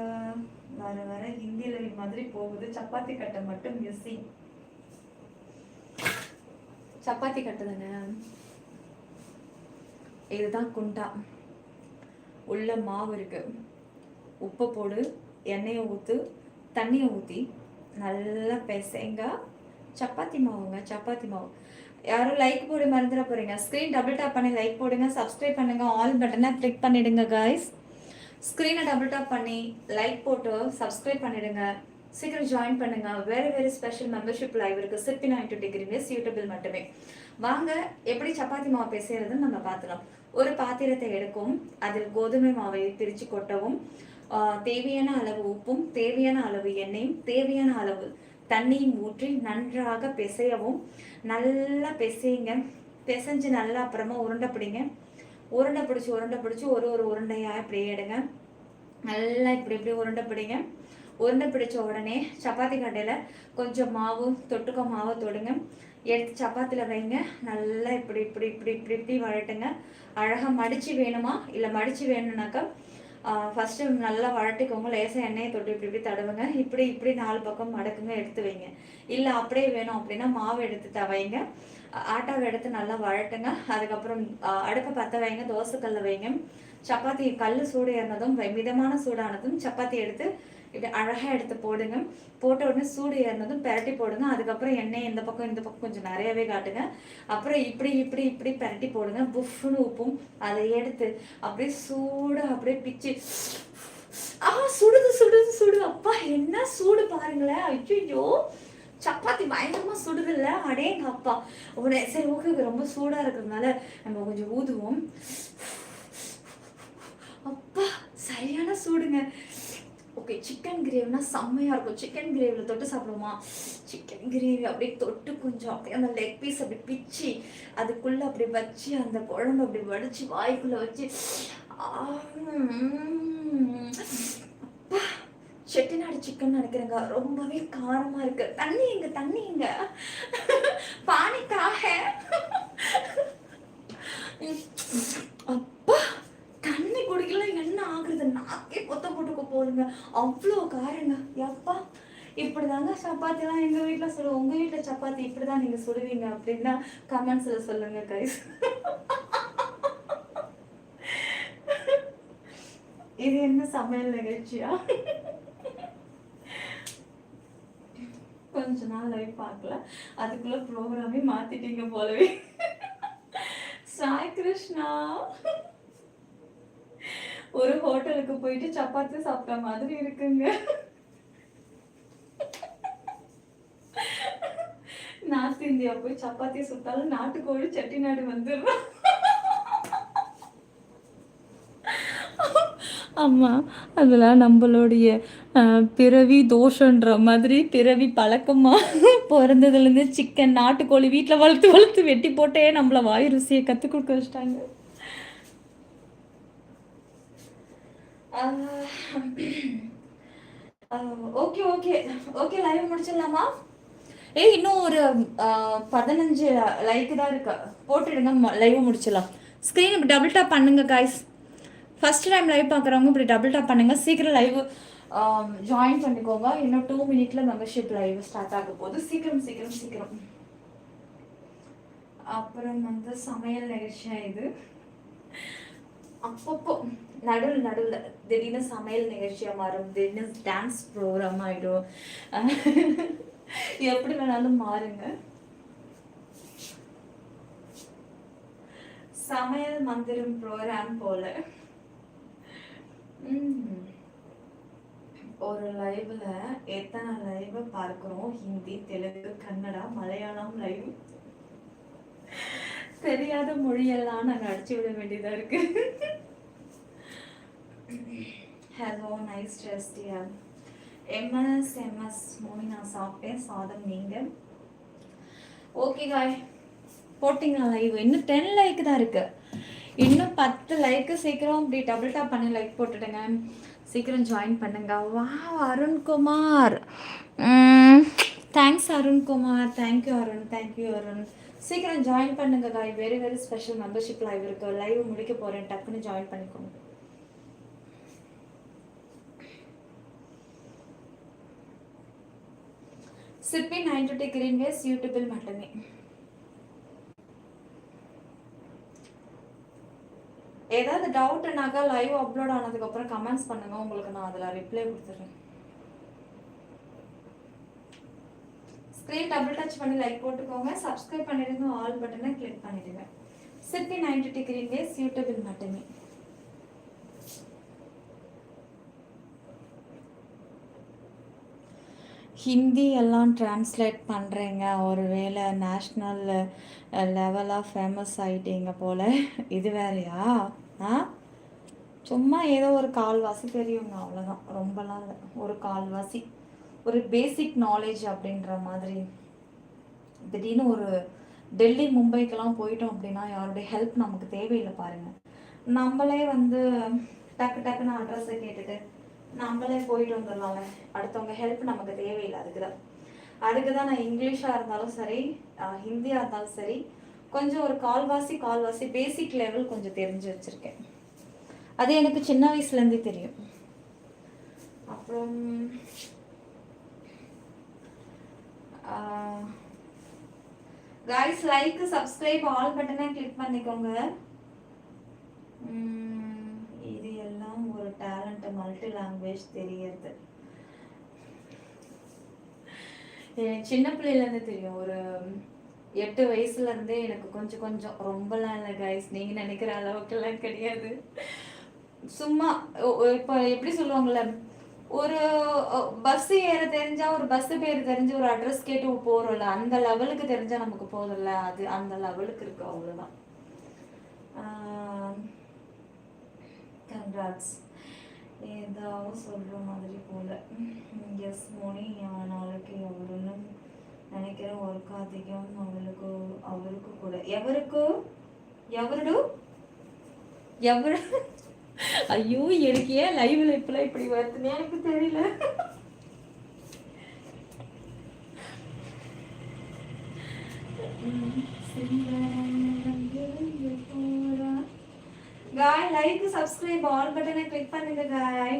வர வர ஹிந்தியில மாதிரி போகுது. சப்பாத்தி கட்டை மட்டும் மிஸ்ஸிங். சப்பாத்தி கட்டுதானே இதுதான் குண்டா. உள்ள மாவு இருக்கு. உப்பை போடு, எண்ணெயை ஊற்று, தண்ணியை ஊற்றி நல்லா பிசைங்க. சப்பாத்தி மாவுங்க, சப்பாத்தி மாவு. யாரும் லைக் போட மறந்துட போறீங்க. ஸ்க்ரீன் டபுள் டாப் பண்ணி லைக் போடுங்க. சப்ஸ்கிரைப் பண்ணுங்க. ஆல் பட்டனை கிளிக் பண்ணிடுங்க காய்ஸ். ஸ்க்ரீனை டபுள் டாப் பண்ணி லைக் போட்டு சப்ஸ்கிரைப் பண்ணிடுங்க. சீக்கிரம் ஜாயின் பண்ணுங்க. வெரி ஸ்பெஷல் மெம்பர்ஷிப் லைவ் இருக்கு. 69 டிகிரிஸ் யூடியூபில் மட்டுமே. வாங்க எப்படி சப்பாத்தி மாவு பிசைறதுன்னு நம்ம பார்த்துலாம். ஒரு பாத்திரத்தை எடுக்கவும், அதில் கோதுமை மாவை பிரித்து கொட்டவும், தேவையான அளவு உப்பும், தேவையான அளவு எண்ணெயும், தேவையான அளவு தண்ணியும் ஊற்றி நன்றாக பிசையவும். நல்லா பிசைங்க. பிசைஞ்சு நல்லா அப்புறமா உருண்டை பிடிங்க. உருண்டை பிடிச்சி ஒரு உருண்டையாக இப்படி எடுங்க. நல்லா இப்படி உருண்டை பிடிங்க. உருண்டை பிடிச்ச உடனே சப்பாத்தி கட்டையில் கொஞ்சம் மாவு தொட்டுக்க மாவை தொடுங்க. எடுத்து சப்பாத்தியில் வைங்க. நல்லா இப்படி வழட்டுங்க. அழகாக மடித்து வேணுமா இல்லை மடித்து வேணும்னாக்கா ஃபஸ்ட்டு நல்லா வழட்டிக்கோங்க. லேசாக எண்ணெயை தொட்டு இப்படி தடவுங்க. இப்படி 4 பக்கம் மடக்குங்க. எடுத்து வைங்க. இல்லை அப்படியே வேணும் அப்படின்னா மாவு எடுத்து தவைங்க. ஆட்டாவை எடுத்து நல்லா வழட்டுங்க. அதுக்கப்புறம் அடுப்பை பற்ற வைங்க. தோசைக்கல்ல வைங்க. சப்பாத்தி கல் சூடு ஏறினதும் மிதமான சூடானதும் சப்பாத்தி எடுத்து இப்படி அழகாக எடுத்து போடுங்க. போட்ட உடனே சூடு ஏறினதும் பெரட்டி போடுங்க. அதுக்கப்புறம் எண்ணெய் இந்த பக்கம் கொஞ்சம் நிறையவே காட்டுங்க. அப்புறம் இப்படி பெரட்டி போடுங்க. புஃப்னு உப்பும் அதை எடுத்து அப்படியே சூடு அப்படியே பிச்சு. சுடுது. அப்பா என்ன சூடு பாருங்களேன். ஐயோ சப்பாத்தி பயங்கரமா சுடுது இல்ல? அடேங்க அப்பா. உடனே சரி ஓகே ரொம்ப சூடா இருக்கிறதுனால நம்ம கொஞ்சம் ஊதுவோம். அப்பா சரியான சூடுங்க. ஓகே சிக்கன் கிரேவினா செம்மையா இருக்கும். சிக்கன் கிரேவியில் தொட்டு சாப்பிடுவோமா? சிக்கன் கிரேவி அப்படியே தொட்டு கொஞ்சம் அப்படியே அந்த லெக் பீஸ் அப்படி பிச்சு அதுக்குள்ள அப்படி வச்சு அந்த குழம்பு அப்படி வடிச்சு வாய்க்குள்ள வச்சு செட்டிநாடு சிக்கன் நினைக்கிறேங்க. ரொம்பவே காரமா இருக்கு. தண்ணி எங்க பானிக்காக. அப்பா தண்ணி குடிக்கல என்ன ஆகுறது? நாக்கே கொத்த போட்டுக்க போடுங்க. அவ்வளோ காரங்க. எப்பா இப்படிதாங்க சப்பாத்திலாம் எங்க வீட்டுல சொல்லுவோம். உங்க வீட்டுல சப்பாத்தி இப்படிதான் நீங்க சொல்லுவீங்க அப்படின்னா கமெண்ட்ஸ்ல சொல்லுங்க கைஸ். இது என்ன சமையல் நிகழ்ச்சியா? கொஞ்ச நாள் லைவ் பார்க்கல, அதுக்குள்ள ப்ரோக்ராமே மாத்திட்டீங்க போலவே. சாய் கிருஷ்ணா ஒரு ஹோட்டலுக்கு போயிட்டு சப்பாத்தி சாப்பிட்ட மாதிரி இருக்குங்க. நார்த் இந்தியா போய் சப்பாத்தி சுட்டாலும் நாட்டுக்கோழி செட்டிநாடு வந்துடுறோம். ஆமா அதெல்லாம் நம்மளுடைய பிறவி தோஷன்ற மாதிரி பிறவி பழக்கமா பிறந்ததுலேருந்து சிக்கன் நாட்டுக்கோழி வீட்டில் வளர்த்து வெட்டி போட்டே நம்மள வாய் ருசியை கற்றுக் கொடுக்க வச்சிட்டாங்க. ஓகே ஓகே ஓகே லைவ் முடிச்சிடலாமா? இன்னும் ஒரு 15 லைக் தான் இருக்கு. போட்டுடுங்க லைவ் முடிச்சிடலாம். ஸ்க்ரீன் இப்படி டபுள் டாப் பண்ணுங்க காய்ஸ். ஃபர்ஸ்ட் டைம் லைவ் பார்க்குறவங்க இப்படி டபுள் டாப் பண்ணுங்க. சீக்கிரம் லைவ் ஜாயின் பண்ணிக்கோங்க. இன்னும் 2 மினிட்ல மெம்பர்ஷிப் லைவ் ஸ்டார்ட் ஆக போகுது. சீக்கிரம். அப்புறம் வந்து சமையல் நிகழ்ச்சியா இது. அப்பப்போ நடுவில் திடீர்னு சமையல் நிகழ்ச்சியாக மாறும், திடீர்னு டான்ஸ் ப்ரோக்ராம் ஆகிடும், எப்படி வேணாலும் மாறுங்க. சமையல் மந்திரம் ப்ரோக்ராம் போல. ஒரு லைவ்ல எத்தனை லைவ் பார்க்கிறோம்? ஹிந்தி, தெலுங்கு, கன்னடா, மலையாளம் லைவ். தெரியாத மொழியெல்லாம் நாங்கள் அடிச்சு விட வேண்டியதா இருக்கு. Hello, nice dress dear. MS Moni, நான் சாப்பிட்டேன் சாதம். நீங்க? ஓகே காய், போட்டிங்களா லைவ்? இன்னும் 10 லைக் தான் இருக்கு. இன்னும் 10 லைக்கு சீக்கிரம் அப்படி டபுள் டாப் பண்ணி லைக் போட்டுடுங்க. சீக்கிரம் ஜாயின் பண்ணுங்க. வா Arunkumar, thanks Arunkumar. Thank you Arun, thank you Arun. சீக்கிரம் ஜாயின் பண்ணுங்க காய். Very very special membership live இருக்கு. லைவ் முடிக்க போறேன், டக்குன்னு ஜாயின் பண்ணிக்கோங்க. சிற்பி 920 கிரீன் வேஸ் யூடியூபில் மட்டுமே. ஏதாவது டவுட்னாக்கா லைவ் அப்லோட் ஆனதுக்கப்புறம் கமெண்ட்ஸ் பண்ணுங்க, உங்களுக்கு நான் அதில் ரிப்ளை கொடுத்துட்றேன். ஸ்க்ரீன் டபுள் டச் பண்ணி லைக் போட்டுக்கோங்க, சப்ஸ்கிரைப் பண்ணிடுங்க, ஆல் பட்டனை கிளிக் பண்ணிடுங்க. சிற்பி 920 கிரீன் வேஸ் யூடியூபில் மட்டுமே. ஹிந்தி எல்லாம் டிரான்ஸ்லேட் பண்ணுறேங்க. ஒருவேளை நேஷ்னல் லெவலாக ஃபேமஸ் ஆகிட்டீங்க போல். இது வேறையா? சும்மா ஏதோ ஒரு கால்வாசி தெரியுங்க, அவ்வளோதான். ரொம்பலாம் இல்லை, ஒரு கால்வாசி, ஒரு பேசிக் நாலேஜ் அப்படின்ற மாதிரி. திடீர்னு ஒரு டெல்லி மும்பைக்கெல்லாம் போயிட்டோம் அப்படின்னா யாருடைய ஹெல்ப் நமக்கு தேவையில்லை பாருங்கள். நம்மளே டக்கு டக்குன்னு அட்ரஸை கேட்டுட்டு நம்மளே போயிட்டு வந்துடலாம்ல. அடுத்தவங்க ஹெல்ப் நமக்கு தேவையில்லை. அதுக்கு தான் நான் இங்கிலீஷாக இருந்தாலும் சரி, ஹிந்தியாக இருந்தாலும் சரி, கொஞ்சம் ஒரு கால்வாசி பேசிக் லெவல் கொஞ்சம் தெரிஞ்சு வச்சுருக்கேன். அது எனக்கு சின்ன வயசுலேருந்தே தெரியும். அப்புறம் காய்ஸ், லைக், சப்ஸ்கிரைப், ஆல் பட்டனை கிளிக் பண்ணிக்கோங்க. இது எல்லாம் ஒரு டேலண்ட், மல்டி லாங்குவேஜ் தெரியறது எனக்கு சின்ன பிள்ளையிலேருந்து தெரியும். ஒரு 8 வயசுலேருந்தே எனக்கு கொஞ்சம் கொஞ்சம், ரொம்பலாம் இல்லை கைஸ், நீங்கள் நினைக்கிற அளவுக்குலாம் கிடையாது. சும்மா இப்போ எப்படி சொல்லுவாங்கள்ல, ஒரு பஸ் ஏற தெரிஞ்சா, ஒரு பஸ் பேர் தெரிஞ்சு ஒரு அட்ரஸ் கேட்டு போகிறோம்ல, அந்த லெவலுக்கு தெரிஞ்சால் நமக்கு போதில்ல. அது அந்த லெவலுக்கு இருக்கு, அவ்வளோதான். கங்க்ராட்ஸ். ஏதாவது சொல்கிற மாதிரி போல. எஸ் மோனி, நாளைக்கு அவருன்னு நினைக்கிறேன். ஒர்க் அதிகம் அவருக்கு கூட. எவரு ஐயோ, எனக்கு ஏன் லைவ்ல இப்பெல்லாம் இப்படி வருதுன்னு எனக்கு தெரியல. காய், லைக், சப்ஸ்கிரைப், ஆல் பட்டனை கிளிக் பண்ணுங்க காய்.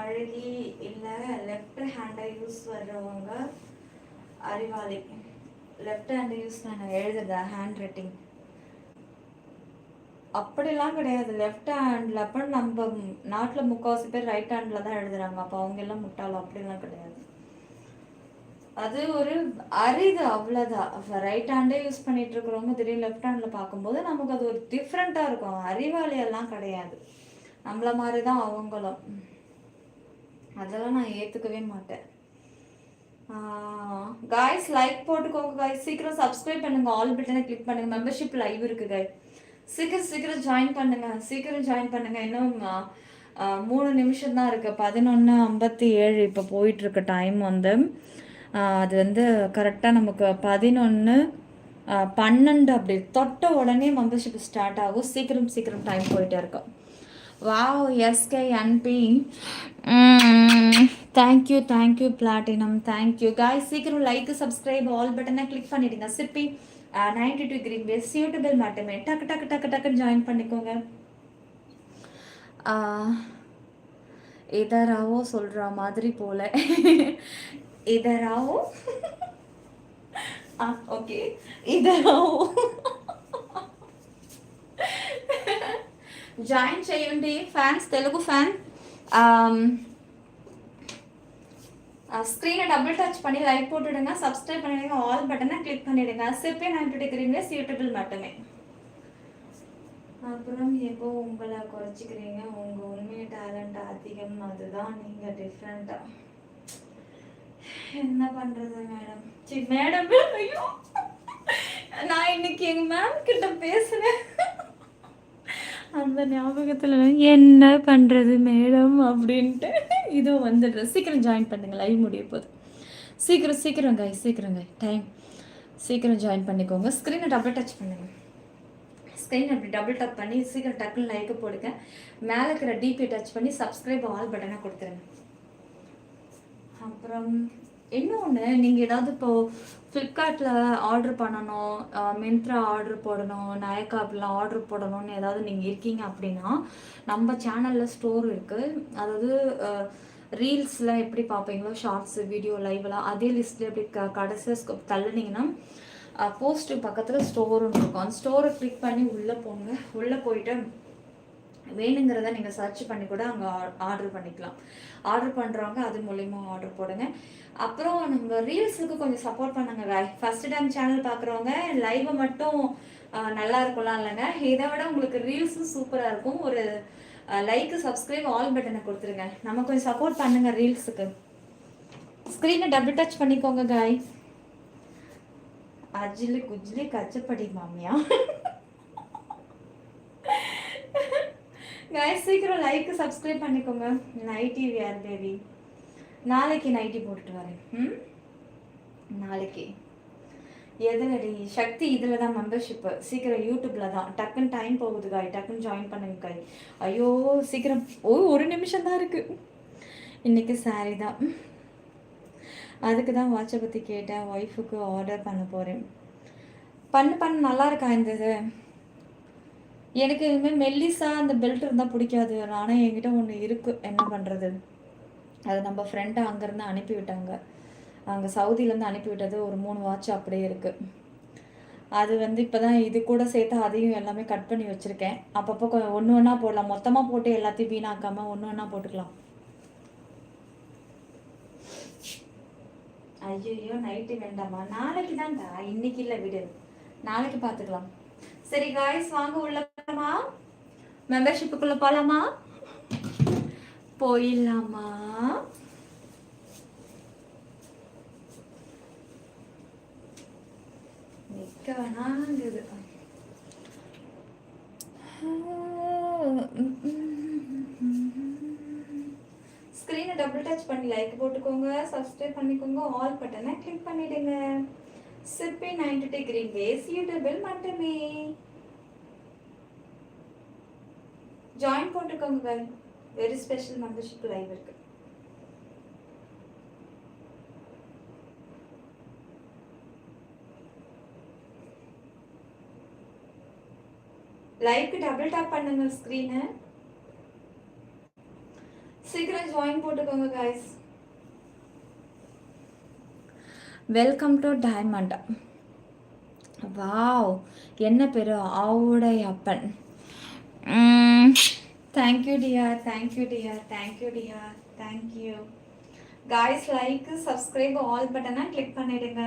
அழகி இல்லை, லெஃப்ட் ஹேண்டை யூஸ் வர்றவங்க அறிவாளி. லெஃப்ட் ஹேண்டை யூஸ் நான் எழுதுறதா ஹேண்ட் ரைட்டிங் அப்படிலாம் கிடையாது. லெஃப்ட் ஹேண்டில் அப்போ நம்ம நாட்டில் முக்கால்வாசி பேர் ரைட் ஹேண்டில் தான் எழுதுறாங்க. அப்போ அவங்க எல்லாம் முட்டாளம், அப்படிலாம் கிடையாது. அது ஒரு அரிது, அவ்வளோதான். ரைட் ஹேண்டே யூஸ் பண்ணிட்டு இருக்கிறவங்க திடீர்னு லெஃப்ட் ஹேண்டில் பார்க்கும்போது நமக்கு அது ஒரு டிஃப்ரெண்ட்டாக இருக்கும். அறிவாளியெல்லாம் கிடையாது, நம்மள மாதிரி தான் அவங்களும். அதெல்லாம் நான் ஏற்றுக்கவே மாட்டேன். காய்ஸ், லைக் போட்டுக்கோங்க காய்ஸ். சீக்கிரம் சப்ஸ்கிரைப் பண்ணுங்க, ஆல் பட்டனை கிளிக் பண்ணுங்க. மெம்பர்ஷிப் லைவ் இருக்கு காய். சீக்கிரம் ஜாயின் பண்ணுங்க. இன்னும் 3 நிமிஷம் தான் இருக்கு. 11:57 இப்போ போயிட்டு இருக்கு டைம். அது கரெக்டாக நமக்கு 11:12 அப்படி தொட்ட உடனே மெம்பர்ஷிப் ஸ்டார்ட் ஆகும். சீக்கிரம் டைம் போயிட்டே இருக்கும். Wow, SKNP, thank you platinum, thank you guys. சீக்கிரம் லைக், சப்ஸ்கிரைப், ஆல் பட்டனை கிளிக் பண்ணிடுங்க. சிற்பி 92 கிரீன் வேஸ் யூடியூபில் மட்டுமே. டக்குன்னு ஜாயின் பண்ணிக்கோங்க. இதராவோ சொல்கிற மாதிரி போல. இதராவோ ஓகே, இதராவோ జాయిన్ చేయండి ఫ్యాన్స్, తెలుగు ఫ్యాన్. ஸ்க்ரீனை டபுள் டச் பண்ணி லைக் போட்டுடுங்க, சப்ஸ்கிரைப் பண்ணிடுங்க, ஆல் பட்டனை கிளிக் பண்ணிடுங்க. சிப்பி 90 டிகிரிங்க சூட்டபிள் மட்டுமே. அப்புறம் எப்போ உங்களை குறைச்சிக்கிறீங்க? உங்கள் உண்மையை டேலண்ட் அதிகம், அதுதான் நீங்கள் டிஃப்ரெண்ட்டாக. என்ன பண்ணுறது மேடம்? சரி மேடம், ஐயோ நான் இன்னைக்கு எங்கள் மேம் கிட்ட பேசுனேன், அந்த ஞாபகத்தில் என்ன பண்ணுறது மேடம் அப்படின்ட்டு. இதுவும் வந்துடுற சீக்கிரம் ஜாயின் பண்ணுங்க, லைவ் முடிய போகுது. சீக்கிரம் சீக்கிரம் கை, சீக்கிரம் கை, டைம் சீக்கிரம் ஜாயின் பண்ணிக்கோங்க. ஸ்க்ரீனை டபுள் டச் பண்ணுங்க, ஸ்க்ரீன் அப்படி டபுள் டச் பண்ணி சீக்கிரம் டக்குன்னு லைக்கு போடுங்க. மேலே இருக்கிற டிபி டச் பண்ணி சப்ஸ்கிரைப் ஆல் பட்டனை கொடுத்துருங்க. அப்புறம் இன்னொன்று, நீங்கள் ஏதாவது இப்போது ஃப்ளிப்கார்ட்டில் ஆர்டர் பண்ணணும், மிந்த்ரா ஆர்டர் போடணும், நயக்கா அப்படிலாம் ஆர்டர் போடணும்னு ஏதாவது நீங்கள் இருக்கீங்க அப்படின்னா, நம்ம சேனலில் ஸ்டோர் இருக்குது. அதாவது ரீல்ஸில் எப்படி பார்ப்பீங்களோ, ஷார்ட்ஸு, வீடியோ, லைவ்லாம் அதே லிஸ்ட்டில் எப்படி கடைசியாக தள்ளுனீங்கன்னா போஸ்ட்டு பக்கத்தில் ஸ்டோருன்னு இருக்கும். அந்த ஸ்டோரை கிளிக் பண்ணி உள்ளே போங்க. உள்ளே போயிட்டு வேணுங்கிறத நீங்கள் சர்ச் பண்ணி கூட அங்கே ஆர்டர் பண்ணிக்கலாம். ஆர்டர் பண்ணுறவங்க அது மூலிமா ஆர்டர் போடுங்க. அப்புறம் நம்ம ரீல்ஸுக்கு கொஞ்சம் சப்போர்ட் பண்ணுங்க காய். ஃபஸ்ட்டு டைம் சேனல் பார்க்குறவங்க லைவை மட்டும் நல்லா இருக்கலாம் இல்லைங்க, இதை விட உங்களுக்கு ரீல்ஸும் சூப்பராக இருக்கும். ஒரு லைக்கு, சப்ஸ்கிரைப், ஆல் பட்டனை கொடுத்துருங்க. நம்ம கொஞ்சம் சப்போர்ட் பண்ணுங்க ரீல்ஸுக்கு. ஸ்க்ரீனை டபுள் டச் பண்ணிக்கோங்க காய். அஜிலி குஜ்லி கச்சப்படி மாமியா गाइस சீக்கிரம் லைக் சப்ஸ்கிரைப் பண்ணிக்கோங்க. நைட்டி வேர் பேபி, நாளைக்கு நைட்டி போட்டுட்டு வரேன். நாளைக்கு எதுலடி சக்தி? இதில் தான் மெம்பர்ஷிப்பு. சீக்கிரம் யூடியூப்பில் தான். டக்குன்னு டைம் போகுது காய், டக்குன்னு ஜாயின் பண்ணுங்க காய். ஐயோ சீக்கிரம், ஒரு நிமிஷம் தான் இருக்குது. இன்றைக்கி சாரி தான், அதுக்கு தான் வாட்சை பற்றி கேட்டேன். ஒய்ஃபுக்கு ஆர்டர் பண்ண போகிறேன். பண்ண நல்லா இருக்கா இந்த இது? எனக்கு இதுமாதிரி மெல்லிஸா அந்த பெல்ட் இருந்தால் பிடிக்காது. ஆனால் என்கிட்ட ஒன்று இருக்குது, என்ன பண்ணுறது? அது நம்ம ஃப்ரெண்டை அங்கேருந்து அனுப்பி விட்டாங்க, அங்கே சவுதியிலேருந்து அனுப்பி விட்டது. ஒரு 3 வாட்ச் அப்படியே இருக்குது. அது இப்போ தான் இது கூட சேர்த்து அதையும் எல்லாமே கட் பண்ணி வச்சுருக்கேன். அப்பப்போ ஒன்று ஒன்றா போடலாம், மொத்தமாக போட்டு எல்லாத்தையும் வீணாக்காமல் ஒன்று ஒன்றா போட்டுக்கலாம். ஐயோ நைட்டு வேண்டாமா? நாளைக்கு தான்டா, இன்னைக்கு இல்லை, விடு, நாளைக்கு பார்த்துக்கலாம். சரி காய்ஸ், வாங்க உள்ள போலாமா? மெம்பர்ஷிப்புக்குள்ள போலாமா? போயிடலாமா? நிக்க வேணாங்குது. ஸ்க்ரீனை டபுள் டச் பண்ணி லைக் போட்டுக்கோங்க, சப்ஸ்கிரைப் பண்ணிக்கோங்க, ஆல் பட்டனை கிளிக் பண்ணிடுங்க. சிப்பி 90 டிகிரி வேஸ் யூடியூபில் மட்டுமே. ஜாயின் போட்டுக்கோங்க guys. Very special membership live இருக்கு. லைக் டபுள் டாப் பண்ணுங்க ஸ்கிரீனை. சீக்கிரம் ஜாயின் போட்டுக்கோங்க guys. Welcome to diamond. Wow, என்ன பேரு? ஆவுடை அப்பன். Thank you dear, thank you dear, thank you dear, thank you guys. Like, subscribe, all பட்டனை கிளிக் பண்ணிடுங்க.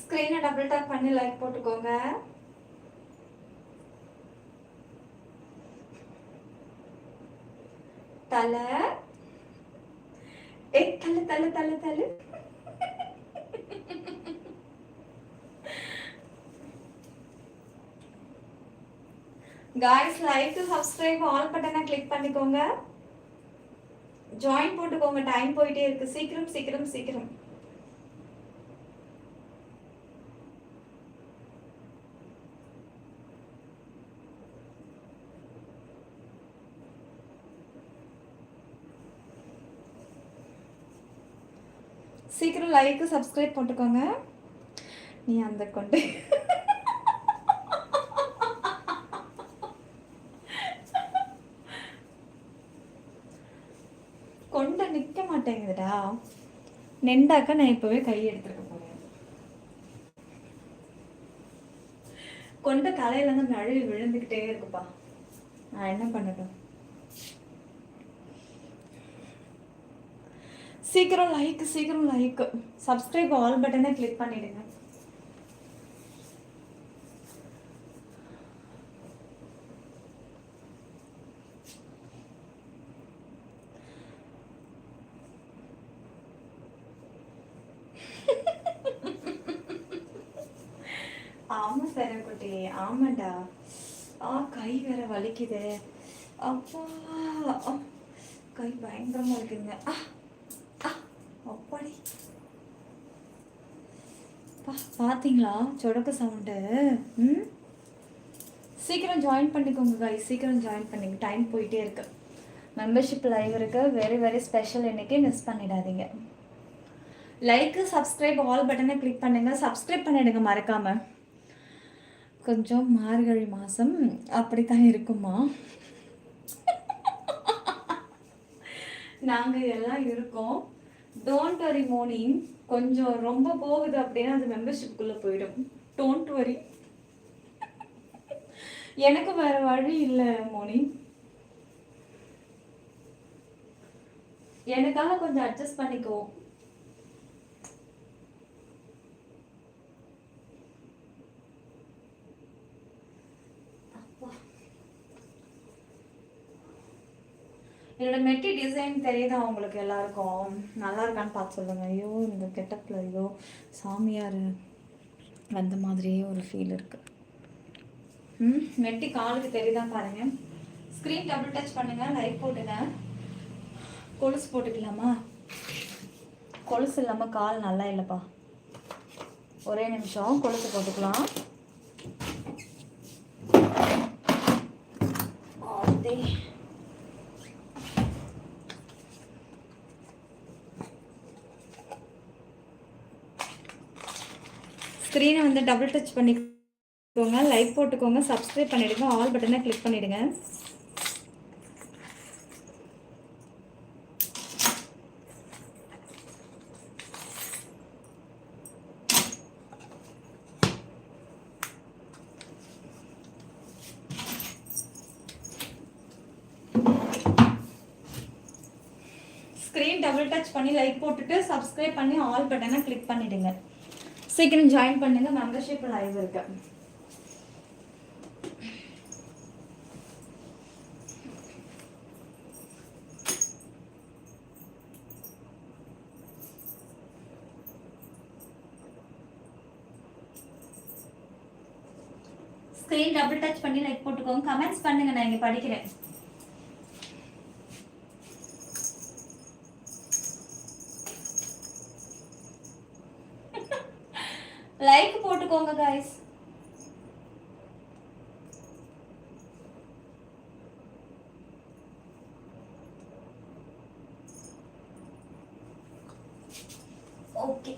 ஸ்க்ரீனை டபுள் டாப் பண்ணி லைக் போட்டுக்கோங்க. தலை தலை தலை தலை தலை. காய்ஸ் லைக், சப்ஸ்கிரைப், ஆல் பட்டனை கிளிக் பண்ணிக்கோங்க. ஜாயின் போட்டுக்கோங்க, டைம் போயிட்டே இருக்கு. சீக்கிரம் சீக்கிரம் சீக்கிரம். சீக்கிரம் லைக் சப்ஸ்கிரைப் போட்டுக்கோங்க. நீ அந்த கொண்டு நெண்டாக்க நான் இப்போவே கை எடுத்துருக்க போகிறேன். கொண்ட தலையிலேருந்து நழுவி விழுந்துக்கிட்டே இருக்குப்பா. நான் என்ன பண்ணட்டும்? சீக்கிரம் லைக் சப்ஸ்கிரைப் ஆல் பட்டனை கிளிக் பண்ணிடுங்க. ஆமா குட்டி, ஆமாண்டா. கை வேற வலிக்குது. அப்பா கை பயங்கரமா இருக்குங்க. அப்பாடி பார்த்தீங்களா சொடக்கு சவுண்டு? சீக்கிரம் ஜாயின் பண்ணிக்கோங்க guys, சீக்கிரம் ஜாயின் பண்ணிங்க. டைம் போயிட்டே இருக்கு. மெம்பர்ஷிப் லைவ் இருக்கு. Very very special. இன்னைக்கு மிஸ் பண்ணிடாதீங்க. லைக் சப்ஸ்கிரைப் ஆல் பட்டனை கிளிக் பண்ணுங்க. சப்ஸ்கிரைப் பண்ணிடுங்க மறக்காம. கொஞ்சம் மார்கழி மாதம் அப்படித்தான் இருக்குமா? நாங்கள் எல்லாம் இருக்கோம். Don't worry Moni. கொஞ்சம் ரொம்ப போகுது அப்படின்னா அது மெம்பர்ஷிப்குள்ளே போயிடும். Don't worry. எனக்கு வேற வழி இல்லை மோனி. எனக்காக கொஞ்சம் அட்ஜஸ்ட் பண்ணிக்கோ. என்னோட மெட்டி டிசைன் தெரியுதா உங்களுக்கு எல்லாருக்கும்? நல்லா இருக்கான்னு பார்த்து சொல்லுங்க. ஐயோ இந்த கெட்டப்பில் ஐயோ சாமியார் வந்த மாதிரியே ஒரு ஃபீல் இருக்கு. மெட்டி காலுக்கு தெரியுதான் பாருங்க. ஸ்க்ரீன் டபுள் டச் பண்ணுங்க, லைக் போட்டுங்க. கொலுசு போட்டுக்கலாமா? கொலுசு இல்லாமல் கால் நல்லா இல்லைப்பா. ஒரே நிமிஷம், கொலுசு போட்டுக்கலாம். ஸ்க்ரீனை வந்து டபுள் டச் பண்ணிக்கோங்க, லைக் போட்டுக்கோங்க, சப்ஸ்கிரைப் பண்ணிவிடுங்க, ஆல் பட்டனை கிளிக் பண்ணிவிடுங்க. ஸ்க்ரீன் டபுள் டச் பண்ணி லைக் போட்டுட்டு சப்ஸ்கிரைப் பண்ணி ஆல் பட்டனை கிளிக் பண்ணிவிடுங்க. சீக்கிரம் ஜாயின் பண்ணுங்க. மெம்பர்ஷிப் லைவ் இருக்கு. ஸ்க்ரீன் டபுள் டச் பண்ணி லைக் போட்டுக்கோங்க. கமெண்ட்ஸ் பண்ணுங்க, நான் இங்க படிக்கிறேன். லைக் போட்டுக்கோங்க गाइस. ஓகே,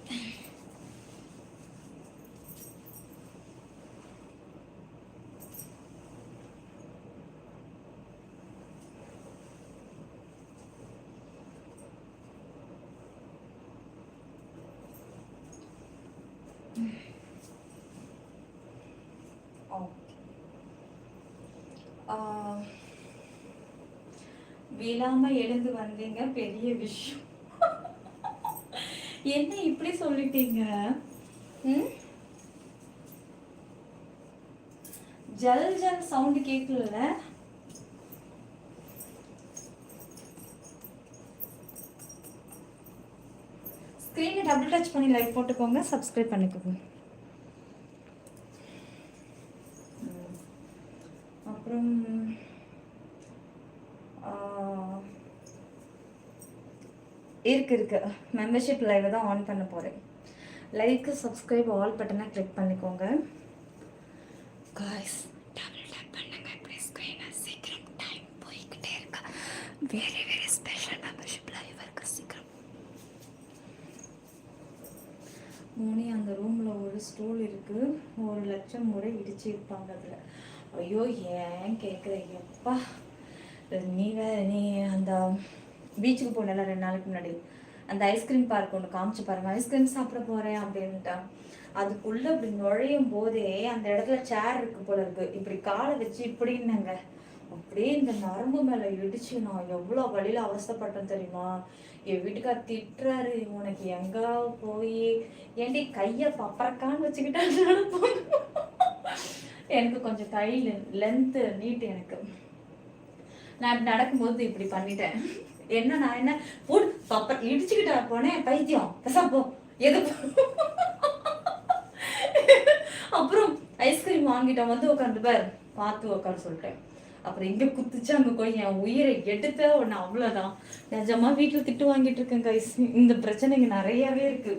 விழாம எழுந்து வந்தீங்க, பெரிய விஷயம். என்ன இப்படி சொல்லிட்டீங்க? ஜல் ஜல் சவுண்ட் கேட்கல. ஸ்க்ரீனை டபுள் டச் பண்ணி லைக் போட்டுக்கோங்க, சப்ஸ்கிரைப் பண்ணிக்கோங்க. அப்புறம் இருக்கு மெம்பர்ஷிப் லைவ் தான் ஆன் பண்ண போகிறேன். லைக் சப்ஸ்கிரைப் ஆல் பட்டனை கிளிக் பண்ணிக்கோங்க காய்ஸ். டபுள் டேப் பண்ணுங்க ப்ளீஸ். ஸ்க்ரீனை சீக்கிரம், டைம் போய்கிட்டே இருக்கு. Very very special membership live இருக்கு. சீக்கிரம் மோனி, அந்த ரூமில் ஒரு ஸ்டூல் இருக்குது, 1,00,000 முறை இடிச்சு இருப்பாங்க அதில். ஐயோ ஏன் கேட்குறீங்க? எப்பா நீ அந்த பீச்சுக்கு போனல 2 நாளைக்கு முன்னாடி, அந்த ஐஸ்கிரீம் பார்க் ஒன்று காமிச்சு பாருங்க, ஐஸ்கிரீம் சாப்பிட போகிறேன் அப்படின்ட்டா. அதுக்குள்ளே இப்படி நுழையும் போதே அந்த இடத்துல சேர் இருக்கு போல இருக்கு, இப்படி காலை வச்சு இப்படின்னாங்க, அப்படியே இந்த நரம்பு மேலே இடிச்சு நான் எவ்வளோ வழியில் அவஸ்தைப்பட்டேன் தெரியுமா. என் வீட்டுக்கார் திட்டுறாரு, உனக்கு எங்க போய் ஏன்டி கையை பப்பரக்கான்னு வச்சுக்கிட்டான்னு. எனக்கு கொஞ்சம் கை லென்த்து நீட்டு எனக்கு. நான் இப்படி நடக்கும்போது இப்படி பண்ணிட்டேன். என்ன நான் என்ன போடு பப்பர் இடிச்சுக்கிட்டா போனேன், பைத்தியம் போ எது. அப்புறம் ஐஸ்கிரீம் வாங்கிட்டேன், வந்து உட்காந்து பார் பார்த்து உட்காந்து சொல்லிட்டேன். அப்புறம் இங்கே குத்துச்சு அங்கே போய் என் உயிரை எடுத்த ஒன்று, அவ்வளோதான். நிஜமா வீட்டில் திட்டு வாங்கிட்டு இருக்கேன் கைஸ். இந்த பிரச்சனை இங்கே நிறையாவே இருக்கு.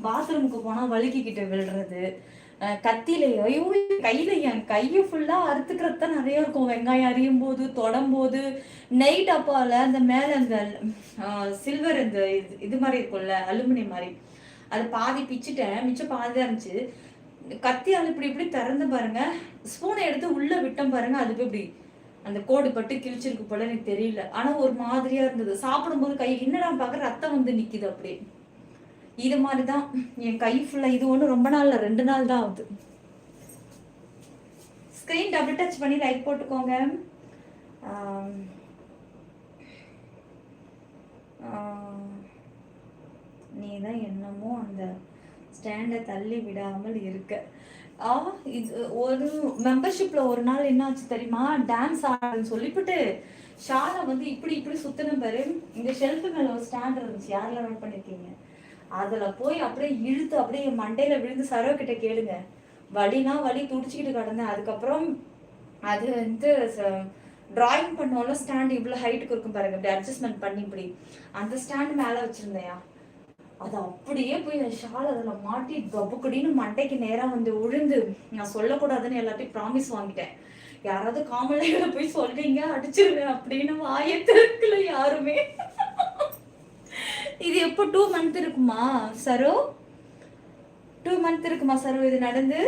பாத்ரூமுக்கு போனால் வழுக்கிக்கிட்ட விழுறது, கத்தியில ஐயோ கையில என் கையை ஃபுல்லா அறுத்துக்கிறது தான் நிறைய இருக்கும். வெங்காயம் அறியும் போது, தொடும் போது, நெய் டப்பால அந்த மேல அந்த சில்வர் இந்த இது மாதிரி இருக்கும்ல, அலுமினியம் மாதிரி, அது பாதி பிச்சுட்டேன், மிச்சம் பாதி தான் இருந்துச்சு. கத்தியால் இப்படி இப்படி திறந்து பாருங்க, ஸ்பூனை எடுத்து உள்ள விட்டோம் பாருங்க, அதுக்கு இப்படி அந்த கோடு பட்டு கிழிச்சிருக்கு போல, எனக்கு தெரியல. ஆனா ஒரு மாதிரியா இருந்தது. சாப்பிடும்போது கை என்னடா பார்க்க ரத்தம் வந்து நிக்குது அப்படியே. இது மாதிரிதான் என் கை ஃபுல்லா. இது ஒண்ணு ரொம்ப நாள்ல 2 நாள் தான் ஆகுது. ஸ்கிரீன் டபுள் டச் பண்ணி லைக் போட்டுக்கோங்க. நீ தான் என்னமோ அந்த ஸ்டாண்டை தள்ளி விடாமல் இருக்க. இது ஒரு மெம்பர்ஷிப்ல ஒரு நாள் என்ன ஆச்சு தெரியுமா, டான்ஸ் ஆடுன்னு சொல்லிவிட்டு ஷாலை வந்து இப்படி இப்படி சுத்தின பாரு. இந்த ஷெல்ஃபு மேல ஒரு ஸ்டாண்ட் இருந்துச்சு, யாரெல்லாம் நோட் பண்ணிருக்கீங்க. அதுல போய் அப்படியே இழுத்து அப்படியே மண்டையில விழுந்து சரவ கிட்ட கேளுங்க, வலினா வலி துடிச்சுக்கிட்டு கிடந்தேன். அதுக்கப்புறம் அது வந்து டிராயிங் பண்ணோம்ல ஸ்டாண்ட் இவ்வளவு ஹைட்டுக்கு இருக்கும் பாருங்க, இப்படி அட்ஜஸ்ட்மெண்ட் பண்ணி இப்படி அந்த ஸ்டாண்ட் மேல வச்சிருந்தேயா, அது அப்படியே போய் என் ஷால் அதுல மாட்டி கபுக்கடின்னு மண்டைக்கு நேரா வந்து விழுந்து. நான் சொல்லக்கூடாதுன்னு எல்லாத்தையும் ப்ராமிஸ் வாங்கிட்டேன். யாராவது காமலையில போய் சொல்றீங்க அடிச்சிருவேன் அப்படின்னு வாயை திறக்கல யாருமே. இது எப்போ 2 months இருக்குமா சரோ? 2 months இருக்குமா சரோ இது நடந்து?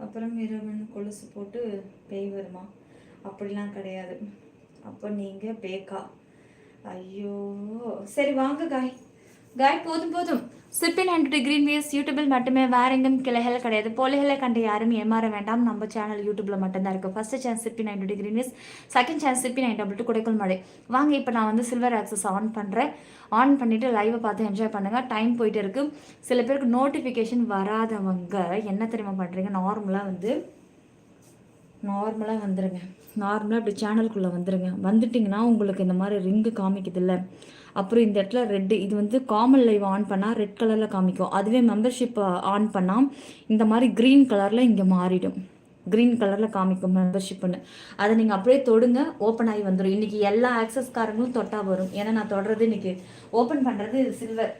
அப்புறம் இரவன் கொலுசு போட்டு பேய் வருமா? அப்படிலாம் கிடையாது. அப்போ நீங்கள் பேக்கா? ஐயோ சரி வாங்க காய் போதும் போதும். சிப்பின் அண்ட் கிரீன் வேஸ் யூடியூபில் மட்டுமே, வேற எங்கும் கிளைகள் கிடையாது. போலிகளை கண்டு யாரும் ஏமாற வேண்டாம், நம்ம சேனல் யூடியூப்ல மட்டும்தான் இருக்குது. ஃபர்ஸ்ட் சான்ஸ் சிப்பின் அண்ட் கிரீன் வேஸ், செகண்ட் சான்ஸ் சிப்பின் அண்ட் டபுள் குடைக்குள் மழை. வாங்க இப்போ நான் வந்து சில்வர் ஆக்சஸ் ஆன் பண்ணுறேன். ஆன் பண்ணிவிட்டு லைவை பார்த்து என்ஜாய் பண்ணுங்கள். டைம் போயிட்டு இருக்குது. சில பேருக்கு நோட்டிஃபிகேஷன் வராதவங்க என்ன தெரியுமா பண்ணுறீங்க, நார்மலாக வந்துடுங்க. நார்மலாக இப்படி சேனலுக்குள்ளே வந்துடுங்க. வந்துட்டிங்கன்னா உங்களுக்கு இந்த மாதிரி ரிங்கு காமிக்குது இல்லை, அப்புறம் இந்த இடத்துல ரெட்டு, இது வந்து காமன் லைவ் ஆன் பண்ணால் ரெட் கலரில் காமிக்கும். அதுவே மெம்பர்ஷிப் ஆன் பண்ணால் இந்த மாதிரி க்ரீன் கலரில் இங்கே மாறிடும், க்ரீன் கலரில் காமிக்கும் மெம்பர்ஷிப்புன்னு. அதை நீங்கள் அப்படியே தொடுங்க, ஓப்பன் ஆகி வந்துடும். இன்றைக்கி எல்லா ஆக்சஸ்காரங்களும் தொட்டா வரும். ஏன்னா நான் தொடுறது இன்றைக்கி ஓப்பன் பண்ணுறது சில்வர்.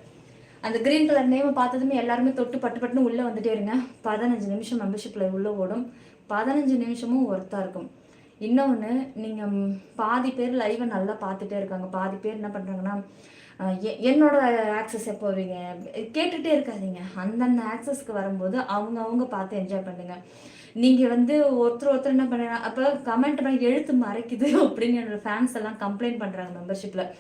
அந்த க்ரீன் கலர் நேமை பார்த்ததுமே எல்லாருமே தொட்டு பட்டுன்னு உள்ளே வந்துட்டே இருங்க. 15 நிமிஷம் மெம்பர்ஷிப்பில் உள்ளே ஓடும். 15 நிமிஷமும் ஒர்த்தாக இருக்கும். இன்னொன்று, நீங்கள் பாதி பேர் லைவை நல்லா பார்த்துட்டே இருக்காங்க, பாதி பேர் என்ன பண்ணுறாங்கன்னா என்னோட ஆக்சஸ் எப்போ வருவீங்க கேட்டுகிட்டே இருக்காதீங்க. அந்தந்த ஆக்சஸ்க்கு வரும்போது அவங்க பார்த்து என்ஜாய் பண்ணுங்க. நீங்கள் வந்து ஒருத்தர் என்ன பண்ணுறாங்க, அப்போ கமெண்ட் பண்ணி எழுத்து மறைக்குது அப்படின்னு என்னோடய ஃபேன்ஸ் எல்லாம் கம்ப்ளைண்ட் பண்ணுறாங்க மெம்பர்ஷிப்பில்.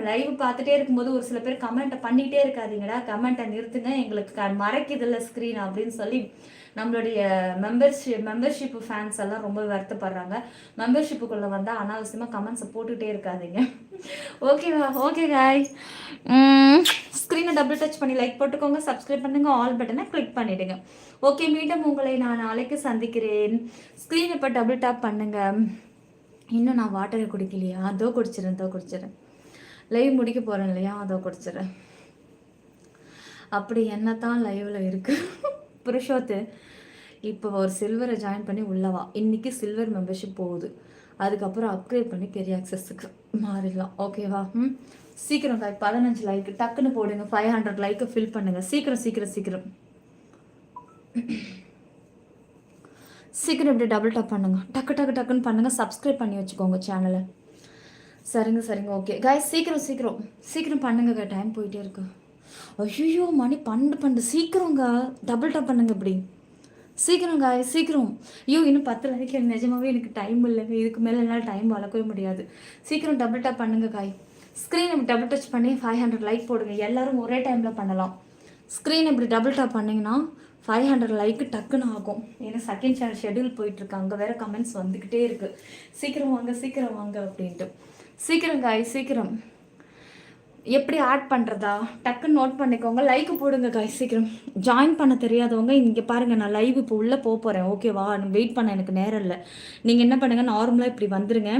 லைவ் பார்த்துட்டே இருக்கும்போது ஒரு சில பேர் கமெண்ட்டை பண்ணிகிட்டே இருக்காதீங்கடா, கமெண்ட்டை நிறுத்துங்க, எங்களுக்கு மறைக்குதில்ல ஸ்க்ரீன் அப்படின்னு சொல்லி நம்மளுடைய மெம்பர்ஷிப் ஃபேன்ஸ் எல்லாம் ரொம்ப வருத்தப்படுறாங்க. மெம்பர்ஷிப்புக்குள்ளே வந்தால் அனாவசியமாக கமெண்ட்ஸை போட்டுகிட்டே இருக்காதீங்க. ஓகேவா? ஓகே காய், ஸ்க்ரீனை டபுள் டச் பண்ணி லைக் போட்டுக்கோங்க, சப்ஸ்கிரைப் பண்ணுங்கள், ஆல் பட்டனை கிளிக் பண்ணிவிடுங்க. ஓகே, மீண்டும் உங்களை நான் நாளைக்கு சந்திக்கிறேன். ஸ்க்ரீன் இப்போ டபுள் டேப் பண்ணுங்கள். இன்னும் நான் வாட்டரை குடிக்கலையா? அதோ குடிச்சிடறேன். லைவ் முடிக்க போகிறேன் இல்லையா, அதோ குடிச்சிடறேன். அப்படி என்னத்தான் லைவில் இருக்குது புருஷோத்து. இப்போ ஒரு சில்வரை ஜாயின் பண்ணி உள்ளவா. இன்றைக்கி சில்வர் மெம்பர்ஷிப் போகுது, அதுக்கப்புறம் அப்கிரேட் பண்ணி பெரிய ஆக்சஸுக்கு மாறிடலாம். ஓகேவா? சீக்கிரம் 15 லைக் டக்குன்னு போடுங்க. 500 லைக்கை ஃபில் பண்ணுங்கள். சீக்கிரம் இப்படி டபுள் டப் பண்ணுங்க. டக்குன்னு பண்ணுங்கள். சப்ஸ்கிரைப் பண்ணி வச்சுக்கோங்க சேனலை. சரிங்க ஓகே காய்ஸ், சீக்கிரம் பண்ணுங்க. டைம் போயிட்டே இருக்கு. ஐயோ மணி 12 சீக்கிரங்க. டபுள் டப் பண்ணுங்க. இப்படி சீக்கிரம் காய் சீக்கிரம். ஐயோ இன்னும் 10 லைக். நிஜமாவே எனக்கு டைம் இல்லைங்க, இதுக்கு மேலே என்னால் டைம் வளர்க்கவே முடியாது. சீக்கிரம் டபுள் டேப் பண்ணுங்க காய். ஸ்க்ரீன் இப்படி டபுள் டச் பண்ணி 500 லைக் போடுங்க. எல்லோரும் ஒரே டைமில் பண்ணலாம். ஸ்க்ரீன் இப்படி டபுள் டேப் பண்ணிங்கன்னா 500 லைக்கு டக்குன்னு ஆகும். ஏன்னா செகண்ட் சேனல் ஷெடியூல் போயிட்டுருக்கு, அங்கே வேறு கமெண்ட்ஸ் வந்துக்கிட்டே இருக்குது, சீக்கிரம் வாங்க அப்படின்ட்டு. சீக்கிரம் காய் சீக்கிரம். எப்படி ஆட் பண்ணுறதா டக்குன்னு நோட் பண்ணிக்கோங்க. லைக் போடுங்க காய் சீக்கிரம். ஜாயின் பண்ண தெரியாதவங்க இங்கே பாருங்கள், நான் லைவ் இப்போ உள்ளே போகிறேன். ஓகேவா, வெயிட் பண்ண எனக்கு நேரம் இல்லை. நீங்கள் என்ன பண்ணுங்கள், நார்மலாக இப்படி வந்துடுங்க.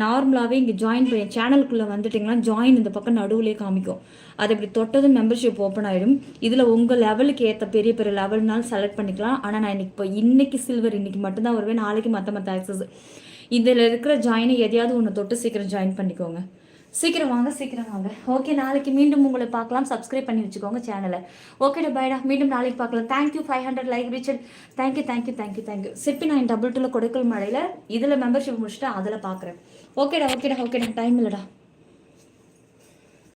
நார்மலாகவே இங்கே ஜாயின் பண்ணி சேனலுக்குள்ளே வந்துட்டிங்கன்னா ஜாயின் இந்த பக்கம் நடுவுலேயே காமிக்கும். அது இப்படி தொட்டதும் மெம்பர்ஷிப் ஓப்பன் ஆகிடும். இதில் உங்கள் லெவலுக்கு ஏற்ற பெரிய பெரிய லெவல்னாலும் செலக்ட் பண்ணிக்கலாம். ஆனால் நான் இன்னைக்கு சில்வர் இன்னைக்கு மட்டும்தான் வருவேன், நாளைக்கு மற்ற ஆக்சஸ். இதில் இருக்கிற ஜாயினை எதையாவது ஒன்று தொட்டு சீக்கிரம் ஜாயின் பண்ணிக்கோங்க. சீக்கிரம் வாங்க. ஓகே, நாளைக்கு மீண்டும் உங்களை பார்க்கலாம். சப்ஸ்கிரைப் பண்ணி வச்சுக்கோங்க சேனலை. ஓகேடா, பாய்டா, மீண்டும் நாளைக்கு பார்க்கலாம். Thank you 500 like reached. தேங்க்யூ. சிப்பி நான் டபுள் 2 கொடைக்கல் மழையில் இதில் மெம்பர்ஷிப் முடிச்சுட்டு அதில் பார்க்குறேன். ஓகேடா, டைம் இல்லைடா.